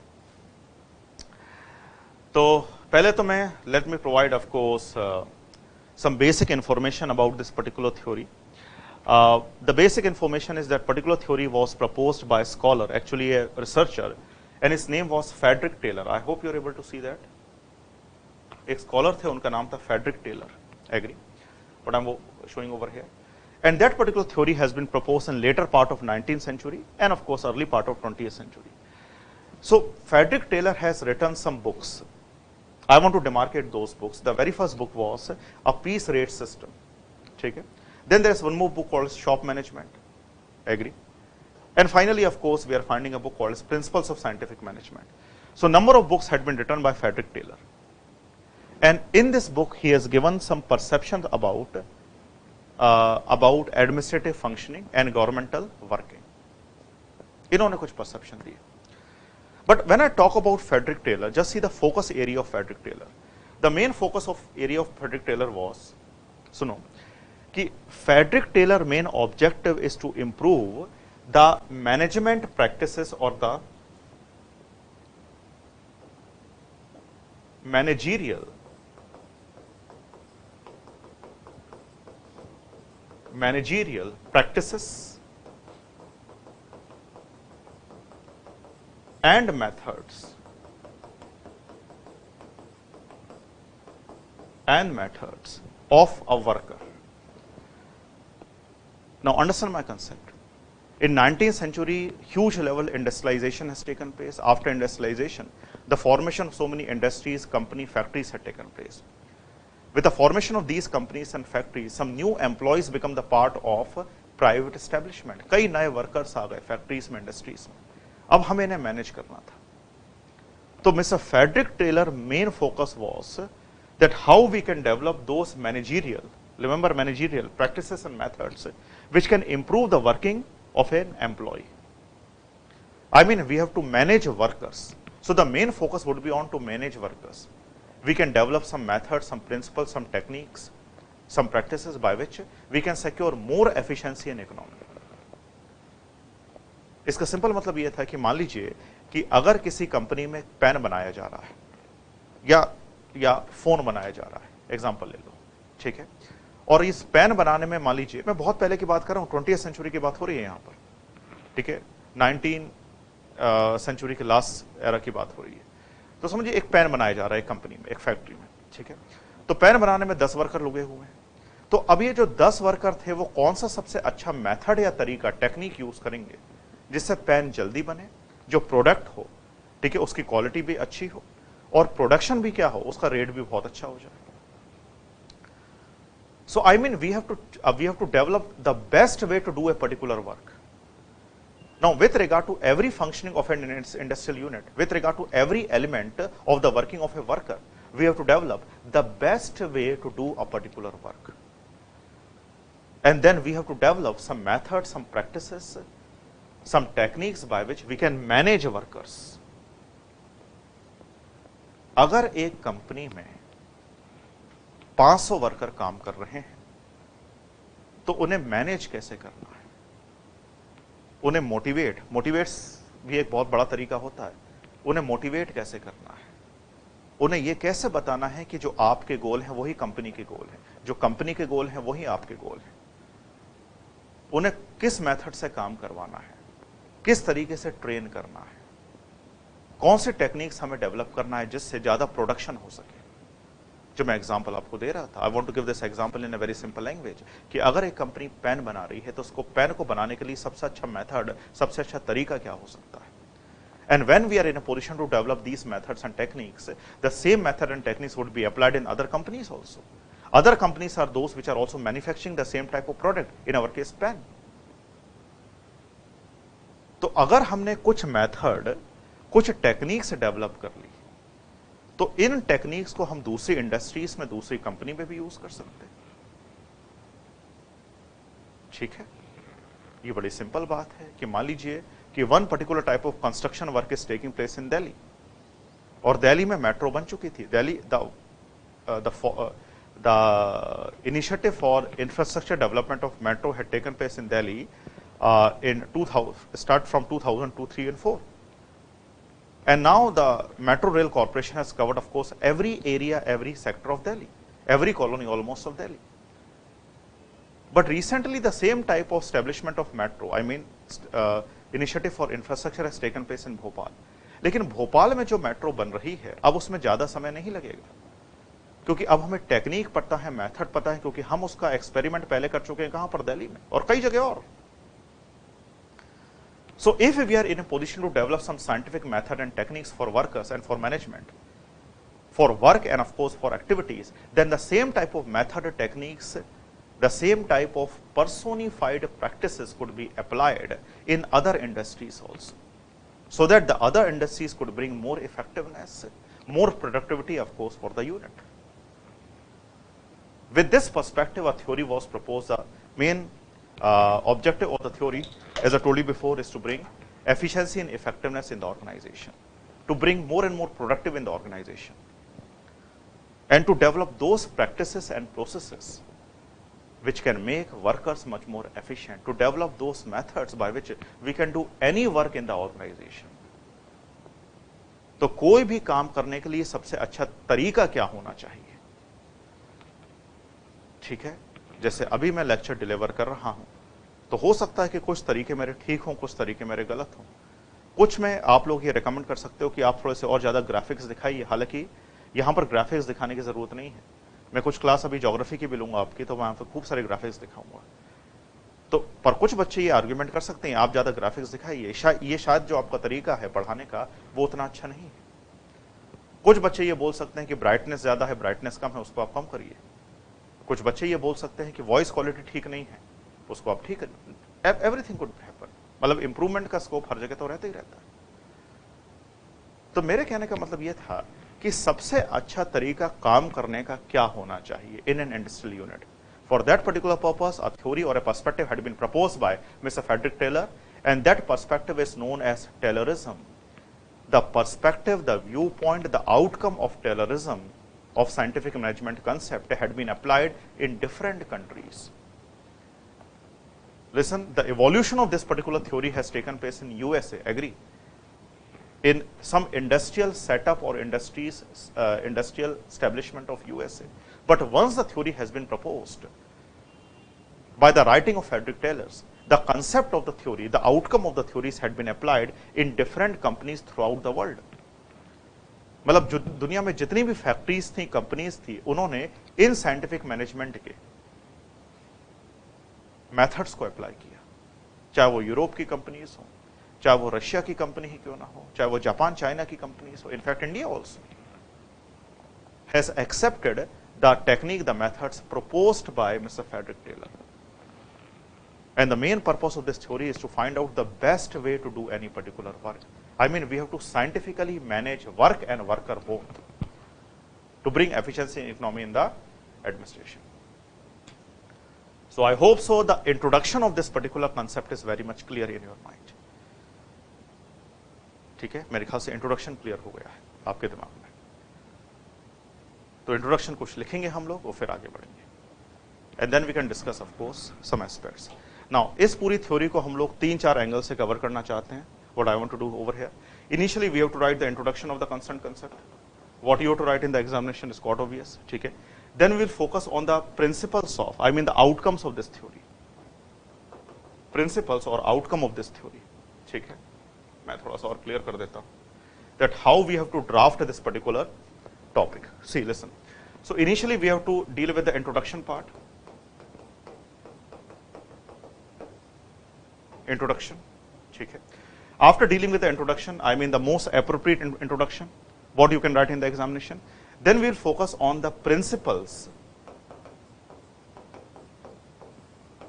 तो पहले तो मैं let me provide of course some basic information about this particular theory. The basic information is that particular theory was proposed by a scholar, actually a researcher, and his name was Frederick Taylor. I hope you are able to see that. एक scholar थे, उनका नाम था Frederick Taylor. Agree? What I'm showing over here. And that particular theory has been proposed in later part of 19th century and of course early part of 20th century. So Frederick Taylor has written some books. I want to demarcate those books. The very first book was A Piece Rate System. Okay? Then there's one more book called Shop Management. Agree? And finally, of course, we are finding a book called Principles of Scientific Management. So number of books had been written by Frederick Taylor. And in this book, he has given some perceptions about administrative functioning and governmental working. इन्होंने कुछ perception दिए. But when I talk about Frederick Taylor, just see the focus area of Frederick Taylor. The main focus of area of Frederick Taylor was, सुनो, कि Frederick Taylor main objective is to improve the management practices or the managerial practices and methods of a worker. Now understand my concept. In 19th century, huge level industrialization has taken place. After industrialization, the formation of so many industries, company, factories had taken place. With the formation of these companies and factories, some new employees become the part of private establishment. कई नए workers आ गए factories में, industries में. अब हमें इन्हें manage करना था. तो Mr. Frederick Taylor main focus was that how we can develop those managerial, remember managerial practices and methods which can improve the working of an employee. I mean, we have to manage workers. So the main focus would be on to manage workers. We can develop some methods, some principles, some techniques, some practices by which we can secure more efficiency and economy. इसका simple मतलब ये था कि मान लीजिए कि अगर किसी कंपनी में पेन बनाया जा रहा है या फोन बनाया जा रहा है, एग्जांपल ले लो, ठीक है, और इस पेन बनाने में मान लीजिए, मैं बहुत पहले की बात कर रहा हूँ, 20th सेंचुरी की बात हो रही है यहाँ पर, ठीक है, 19th सेंचुरी के लास्ट एरा की बात हो रही है. तो समझिए एक पेन बनाया जा रहा है एक कंपनी में, एक फैक्ट्री में, ठीक है, तो पेन बनाने में 10 वर्कर लगे हुए हैं. तो अब ये जो 10 वर्कर थे वो कौन सा सबसे अच्छा मेथड या तरीका, टेक्निक यूज करेंगे जिससे पेन जल्दी बने, जो प्रोडक्ट हो, ठीक है, उसकी क्वालिटी भी अच्छी हो और प्रोडक्शन भी क्या हो, उसका रेट भी बहुत अच्छा हो जाए. So I mean we have to develop the best way to do a particular work. Now with regard to every functioning of an industrial unit, with regard to every element of the working of a worker, we have to develop the best way to do a particular work. And then we have to develop some methods, some practices, some techniques by which we can manage workers. अगर एक company में 500 worker काम कर रहे हैं तो उन्हें manage कैसे करना है, उन्हें मोटिवेट्स भी एक बहुत बड़ा तरीका होता है, उन्हें मोटिवेट कैसे करना है, उन्हें यह कैसे बताना है कि जो आपके गोल हैं वही कंपनी के गोल हैं, जो कंपनी के गोल हैं वही आपके गोल हैं, उन्हें किस मेथड से काम करवाना है, किस तरीके से ट्रेन करना है, कौन से टेक्निक्स हमें डेवलप करना है जिससे ज्यादा प्रोडक्शन हो सके. जो मैं एग्जांपल आपको दे रहा था, I want to give this example in a very simple language, कि अगर एक कंपनी पेन बना रही है तो उसको पेन को बनाने के लिए सबसे अच्छा मेथड, सबसे अच्छा तरीका क्या हो सकता है. And when we are in a position to develop these methods and techniques, the same method and techniques would be applied in other companies also. Other companies are those which are also manufacturing the same type of product, in our case pen. तो अगर हमने कुछ method, कुछ techniques develop कर ली, तो इन techniques को हम दूसरी इंडस्ट्रीज में, दूसरी कंपनी में भी यूज कर सकते हैं। ठीक है, ये बड़ी सिंपल बात है कि मान लीजिए कि one particular type of construction work is taking place in Delhi, और दिल्ली में मेट्रो बन चुकी थी। Delhi the initiative for infrastructure development of metro had taken place in Delhi in 2000, start from 2002, 3 and 4. And now the Metro Rail Corporation has covered, of course, every area, every sector of Delhi, every colony almost of Delhi. But recently the same type of establishment of metro, I mean initiative for infrastructure has taken place in Bhopal. लेकिन भोपाल में जो metro बन रही है, अब उसमें ज्यादा समय नहीं लगेगा, क्योंकि अब हमें टेक्निक पता है, मेथड पता है, क्योंकि हम उसका एक्सपेरिमेंट पहले कर चुके हैं। कहां पर? दिल्ली में और कई जगह और। So if we are in a position to develop some scientific method and techniques for workers and for management, for work and of course for activities, then the same type of method, techniques, the same type of personified practices could be applied in other industries also, so that the other industries could bring more effectiveness, more productivity, of course, for the unit. With this perspective, a theory was proposed. The main objective of the theory, as I told you before, is to bring efficiency and effectiveness in the organization, to bring more and more productive in the organization, and to develop those practices and processes which can make workers much more efficient, to develop those methods by which we can do any work in the organization. तो कोई भी काम करने के लिए सबसे अच्छा तरीका क्या होना चाहिए? ठीक है, जैसे अभी मैं लेक्चर डिलीवर कर रहा हूं, तो हो सकता है कि कुछ तरीके मेरे ठीक हों, कुछ तरीके मेरे गलत हों। कुछ में आप लोग ये रिकमेंड कर सकते हो कि आप थोड़े से और ज्यादा ग्राफिक्स दिखाइए, हालांकि यहां पर ग्राफिक्स दिखाने की जरूरत नहीं है। मैं कुछ क्लास अभी ज्योग्राफी की भी लूंगा आपकी, तो वहां पर खूब सारे ग्राफिक्स दिखाऊंगा। तो पर कुछ बच्चे ये आर्ग्यूमेंट कर सकते हैं आप ज्यादा ग्राफिक्स दिखाइए, ये शायद जो आपका तरीका है पढ़ाने का वो उतना अच्छा नहीं है। कुछ बच्चे ये बोल सकते हैं कि ब्राइटनेस ज्यादा है, ब्राइटनेस कम है, उसको आप कम करिए। कुछ बच्चे ये बोल सकते हैं कि वॉइस क्वालिटी ठीक नहीं है, उसको आप ठीक करिए। एवरीथिंग कुड हैपन, मतलब इंप्रूवमेंट का स्कोप हर जगह तो रहता ही रहता है। तो मेरे कहने का मतलब ये था कि सबसे अच्छा तरीका काम करने का क्या होना चाहिए in an industrial unit. For that particular purpose, a theory or a perspective had been proposed by Mr. Frederick Taylor, and that perspective is known as Taylorism. The perspective, the viewpoint, the outcome of Taylorism, of scientific management concept, had been applied in different countries. Listen, the evolution of this particular theory has taken place in USA, agree? In some industrial setup or industrial establishment of USA. But once the theory has been proposed by the writing of Frederick Taylor, the concept of the theory, the outcome of the theories had been applied in different companies throughout the world. मतलब जो दुनिया में जितनी भी factories थी, companies थी, उन्होंने in scientific management के मेथड्स को अप्लाई किया, चाहे वो यूरोप की कंपनीज हो, चाहे वो रशिया की कंपनी ही क्यों ना हो, चाहे वो जापान चाइना की कंपनीज हो। In fact India also has accepted the technique, the methods proposed by Mr. Frederick Taylor. And the main purpose of this theory is to find out the best way to do any particular work. I mean, we have to scientifically manage work and worker both to bring efficiency and economy in the administration. So I hope so the introduction of this particular concept is very much clear in your mind. ठीक है, मेरे ख्याल से introduction clear हो गया है आपके दिमाग में। तो इंट्रोडक्शन कुछ लिखेंगे हम लोग और फिर आगे बढ़ेंगे, and then we can discuss of course some aspects. Now इस पूरी थ्योरी को हम लोग 3-4 एंगल से कवर करना चाहते हैं। What I want to do over here, initially we have to write the introduction of the concern concept, what you have to write in the examination is quite obvious, ठीक है। Then we will focus on the principles of, I mean the outcomes of this theory, principles और outcome of this theory, ठीक है। मैं थोड़ा सा और clear कर देता हूं that how we have to draft this particular topic. See, listen. So initially we have to deal with the introduction part. Introduction. ठीक है. After dealing with the introduction, I mean the most appropriate introduction, what you can write in the examination. Then we will focus on the principles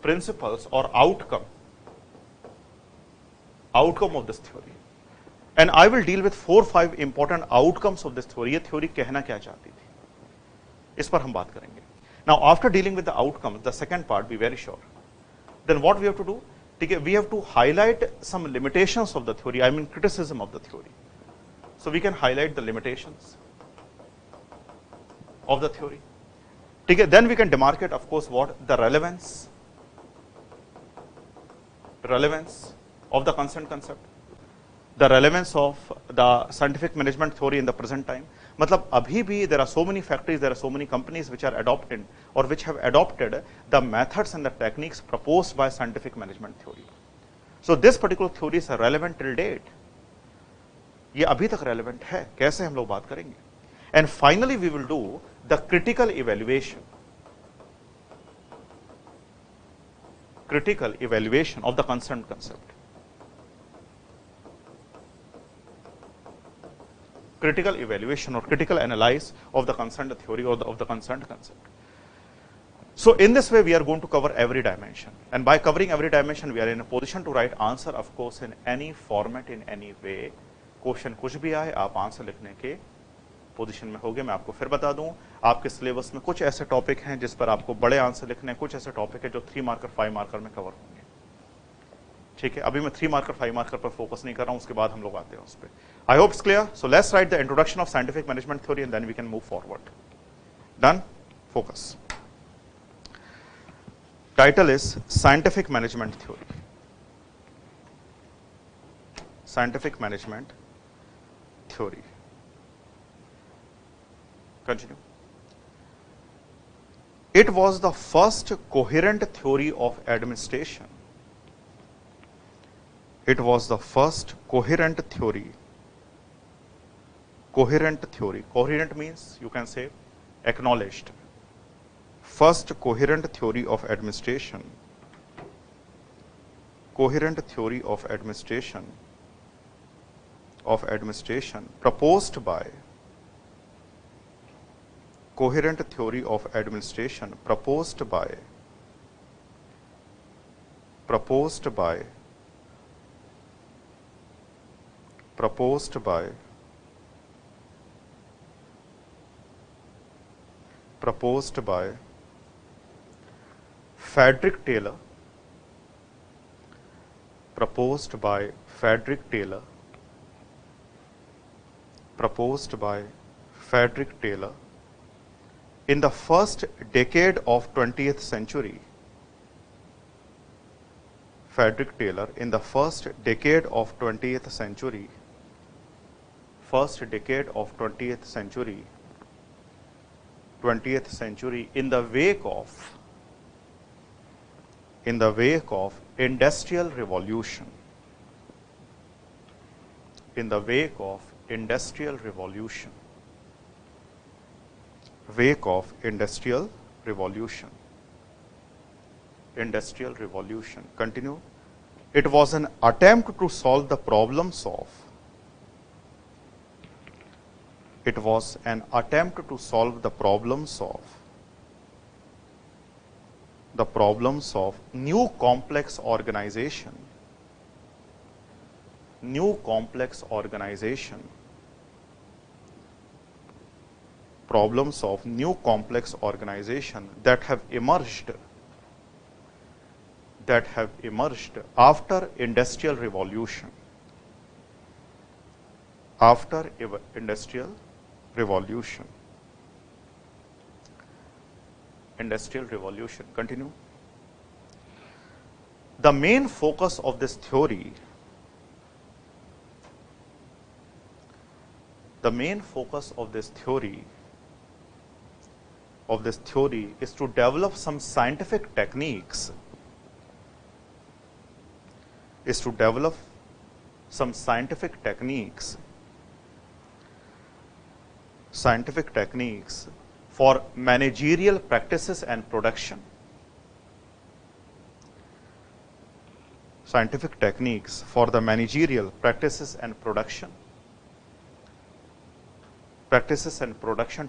principles or outcome of this theory. And I will deal with 4-5 important outcomes of this theory. ये theory कहना क्या चाहती थी, इस पर हम बात करेंगे. Now, after dealing with the outcomes, the second part, be very sure. Then what we have to do? We have to highlight some limitations of the theory, I mean criticism of the theory. So we can highlight the limitations of the theory. Then we can demarcate, of course, what? The relevance of the consent concept, the relevance of the scientific management theory in the present time. मतलब अभी भी there are so many factories, there are so many companies which are adopting or which have adopted the methods and the techniques proposed by scientific management theory. So this particular theory is relevant till date. ये अभी तक relevant है, कैसे हम लोग बात करेंगे. And finally we will do the critical evaluation of the consent concept. Critical evaluation or critical analysis of the consent theory or of the consent concept. So in this way we are going to cover every dimension, and by covering every dimension we are in a position to write answer, of course, in any format, in any way. Question कुछ भी आए आप answer लिखने के position में होगे. मैं आपको फिर बता दूं, आपके सिलेबस में कुछ ऐसे टॉपिक हैं जिस पर आपको बड़े आंसर लिखने हैं, कुछ ऐसे टॉपिक है जो 3 मार्कर 5 मार्कर में कवर होंगे. ठीक है, अभी मैं 3 मार्कर 5 मार्कर पर फोकस नहीं कर रहा हूं, उसके बाद हम लोग आते हैं उस पर. I hope it's clear. So let's write the introduction of scientific management theory and then we can move forward. Done. Focus. Title is scientific management theory. Scientific management theory. Continue. It was the first coherent theory of administration. It was the first coherent theory. Coherent theory. Coherent means you can say acknowledged. First coherent theory of administration. Coherent theory of administration. Proposed by. Coherent theory of administration proposed by Frederick Taylor. Proposed by Frederick Taylor. Proposed by Frederick Taylor. In the first decade of 20th century, Frederick Taylor, in the first decade of 20th century, in the wake of industrial revolution, continue. It was an attempt to solve the problems of new complex organization problems of new complex organization that have emerged after industrial revolution. Continue. The main focus of this theory is to develop some scientific techniques for managerial practices and production. Scientific techniques for the managerial practices and production.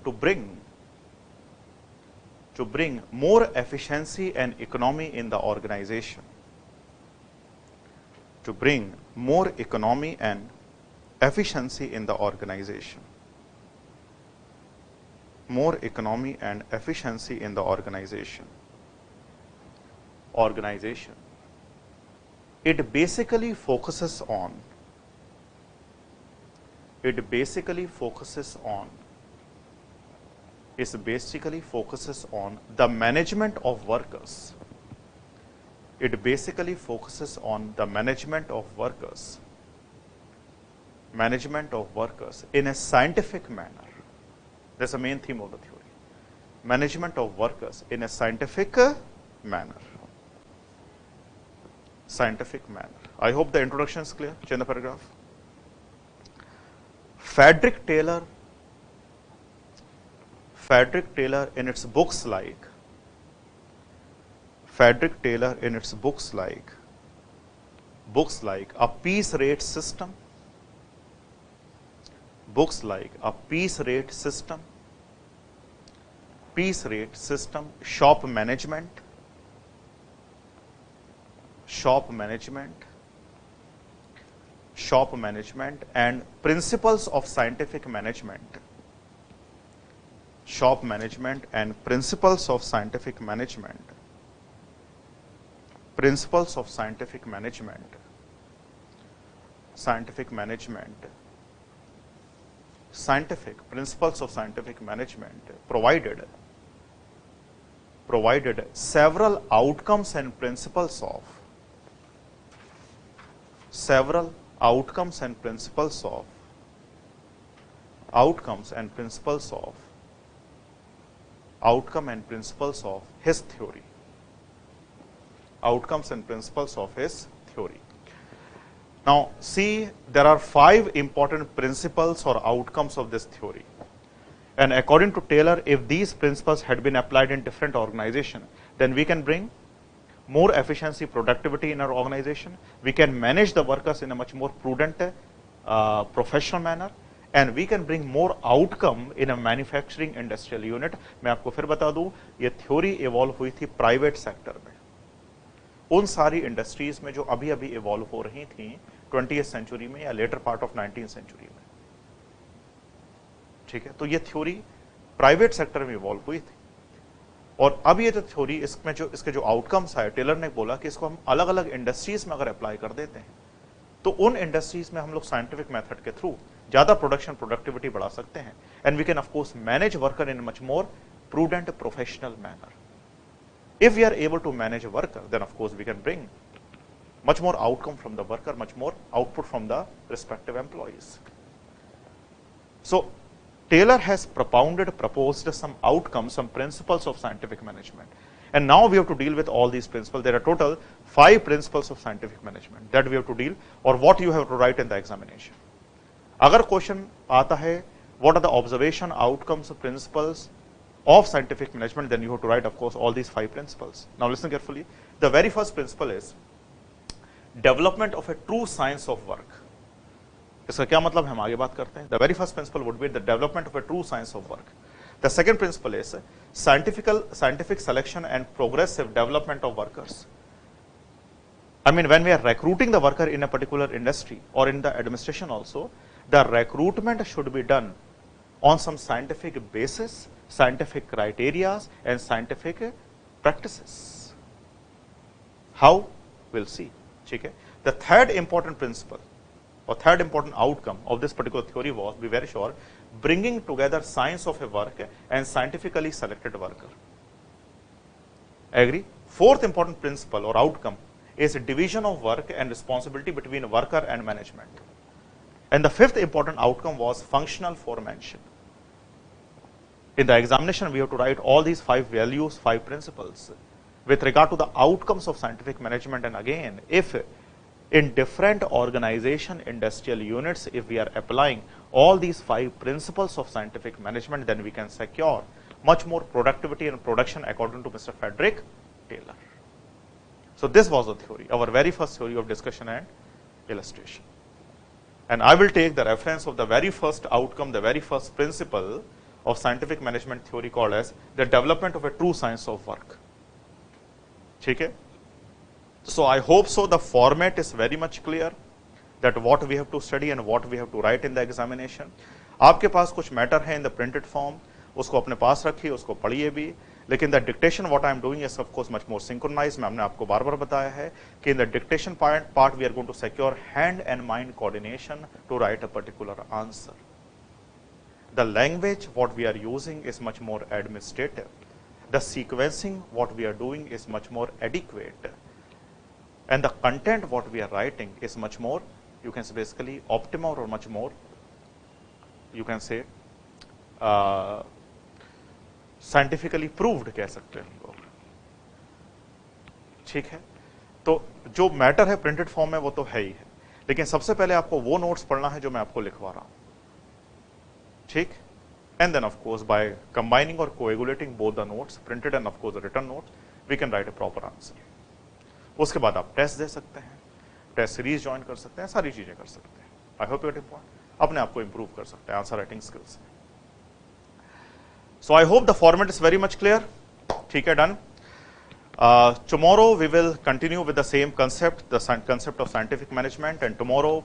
To bring to bring more efficiency and economy in the organization. To bring more economy and efficiency in the organization. More economy and efficiency in the organization. Organization. It basically focuses on the management of workers. It basically focuses on the management of workers. Management of workers in a scientific manner. That's the main theme of the theory. Management of workers in a scientific manner. Scientific manner. I hope the introduction is clear. Change the paragraph. Frederick Taylor in its books like a piece rate system, shop management, and principles of scientific management. Shop management and principles of scientific management. Principles of scientific management. Principles of scientific management provided several outcomes and principles of his theory. Outcomes and principles of his theory. Now, see, there are 5 important principles or outcomes of this theory. And according to Taylor, if these principles had been applied in different organizations, then we can bring more efficiency, productivity in our organization. We can manage the workers in a much more prudent, professional manner. And we can bring more outcome in a manufacturing industrial unit. मैं आपको फिर बता दूं, ये theory evolve हुई थी private sector में. उन सारी इंडस्ट्रीज में जो अभी अभी इवॉल्व हो रही थी 20th सेंचुरी में या letter part of 19th century में. ठीक है, तो ये थ्योरी प्राइवेट सेक्टर में इवॉल्व हुई थी. और अब ये जो थ्योरी इसके जो आउटकम्स आए, टेलर ने बोला कि इसको हम अलग अलग इंडस्ट्रीज में अगर अप्लाई कर देते हैं तो उन इंडस्ट्रीज में हम लोग साइंटिफिक मेथड के थ्रू ज्यादा प्रोडक्टिविटी बढ़ा सकते हैं. And we can of course manage worker in much more prudent professional manner. If we are able to manage a worker, then of course we can bring much more outcome from the worker, much more output from the respective employees. So Taylor has proposed some outcomes, some principles of scientific management. And now we have to deal with all these principles. There are total 5 principles of scientific management that we have to deal, or what you have to write in the examination. Agar question aata hai, what are the observation, outcomes, principles of scientific management, then you have to write, of course, all these 5 principles. Now listen carefully. The very first principle is development of a true science of work. इसका क्या मतलब है, हम आगे बात करते हैं. The very first principle would be the development of a true science of work. The second principle is scientific selection and progressive development of workers. I mean, when we are recruiting the worker in a particular industry or in the administration also, the recruitment should be done on some scientific basis, scientific criteria, and scientific practices. How? We'll see. Okay? The third important principle or third important outcome of this particular theory was, be very sure, bringing together science of a work and scientifically selected worker. Agree? Fourth important principle or outcome is division of work and responsibility between worker and management. And the fifth important outcome was functional foremanship. In the examination, we have to write all these 5 values, 5 principles with regard to the outcomes of scientific management. And again, if in different organization, industrial units, if we are applying all these 5 principles of scientific management, then we can secure much more productivity and production according to Mr. Frederick Taylor. So this was the theory, our very first theory of discussion and illustration. And I will take the reference of the very first outcome, the very first principle of scientific management theory called as the development of a true science of work. ठीक है? So I hope so the format is very much clear that what we have to study and what we have to write in the examination. आपके पास कुछ matter है in the printed form, उसको अपने पास रखिए, उसको पढ़िए भी, लेकिन the dictation what I am doing is of course much more synchronise. मैं हमने आपको बार बार बताया है कि in the dictation part we are going to secure hand and mind coordination to write a particular answer. The language what we are using is much more administrative. The sequencing what we are doing is much more adequate. And the content what we are writing is much more, you can say basically optimal or much more, you can say scientifically proved कह सकते हैं हम लोग. ठीक है, तो जो matter है प्रिंटेड फॉर्म में वो तो है ही है, लेकिन सबसे पहले आपको वो नोट्स पढ़ना है जो मैं आपको लिखवा रहा हूं. ठीक, and then of course by combining और coagulating both the notes, printed and of course the written notes, we can write a proper answer. उसके बाद आप टेस्ट दे सकते हैं, टेस्ट सीरीज ज्वाइन कर सकते हैं, सारी चीजें कर सकते हैं. आई होप यू गेट इट, अपने आप को इंप्रूव कर सकते हैं answer writing skills. So I hope the format is very much clear. ठीक है, done. Tomorrow we will continue with the same concept, the concept of scientific management, and tomorrow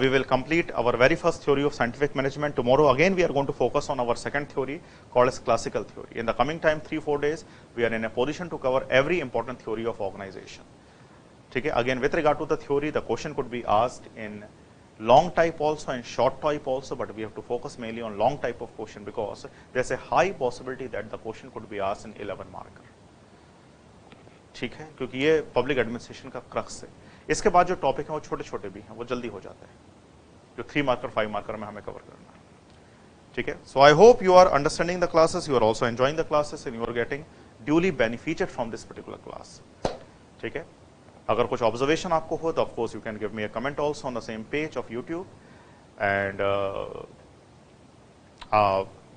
we will complete our very first theory of scientific management. Tomorrow again we are going to focus on our second theory called as classical theory. In the coming time 3-4 days we are in a position to cover every important theory of organization. ठीक है, again with regard to the theory, the question could be asked in long type also and short type also, but we have to focus mainly on long type of question because there's a high possibility that the question could be asked in 11 marker. ठीक है, क्योंकि ये public administration का crux है. इसके बाद जो topic है वो छोटे छोटे भी हैं, वो जल्दी हो जाते हैं, जो 3 मार्कर 5 मार्कर में हमें कवर करना है. ठीक है, so I hope you are understanding the classes, you are also enjoying the classes and you are getting duly benefited from this particular class. ठीक है, अगर कुछ ऑब्जर्वेशन आपको हो तो of course you can give me a comment also on the same page of YouTube. And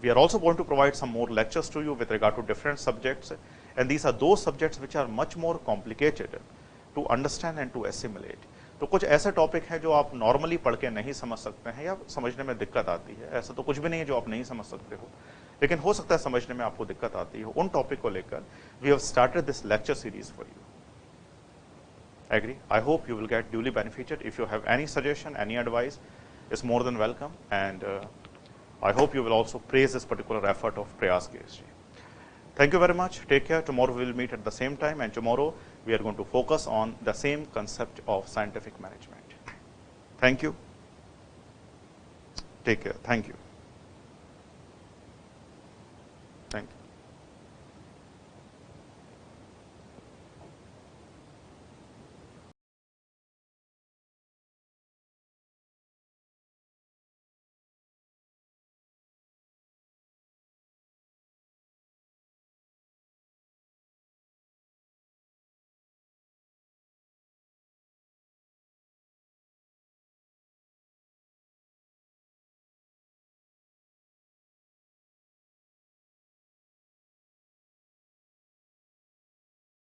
we are also going to provide some more lectures to you with regard to different subjects, and these are those subjects which are much more complicated to understand and to assimilate. तो कुछ ऐसे topic हैं जो आप normally पढ़ के नहीं समझ सकते हैं या समझने में दिक्कत आती है. ऐसा तो कुछ भी नहीं है जो आप नहीं समझ सकते हो, लेकिन हो सकता है समझने में आपको दिक्कत आती हो. उन टॉपिक को लेकर we have started this lecture series for you. Agree. I hope you will get duly benefited. If you have any suggestion, any advice, is more than welcome, and I hope you will also praise this particular effort of PrayasKSG. Thank you very much. Take care. Tomorrow we will meet at the same time, and tomorrow we are going to focus on the same concept of scientific management. Thank you. Take care. Thank you.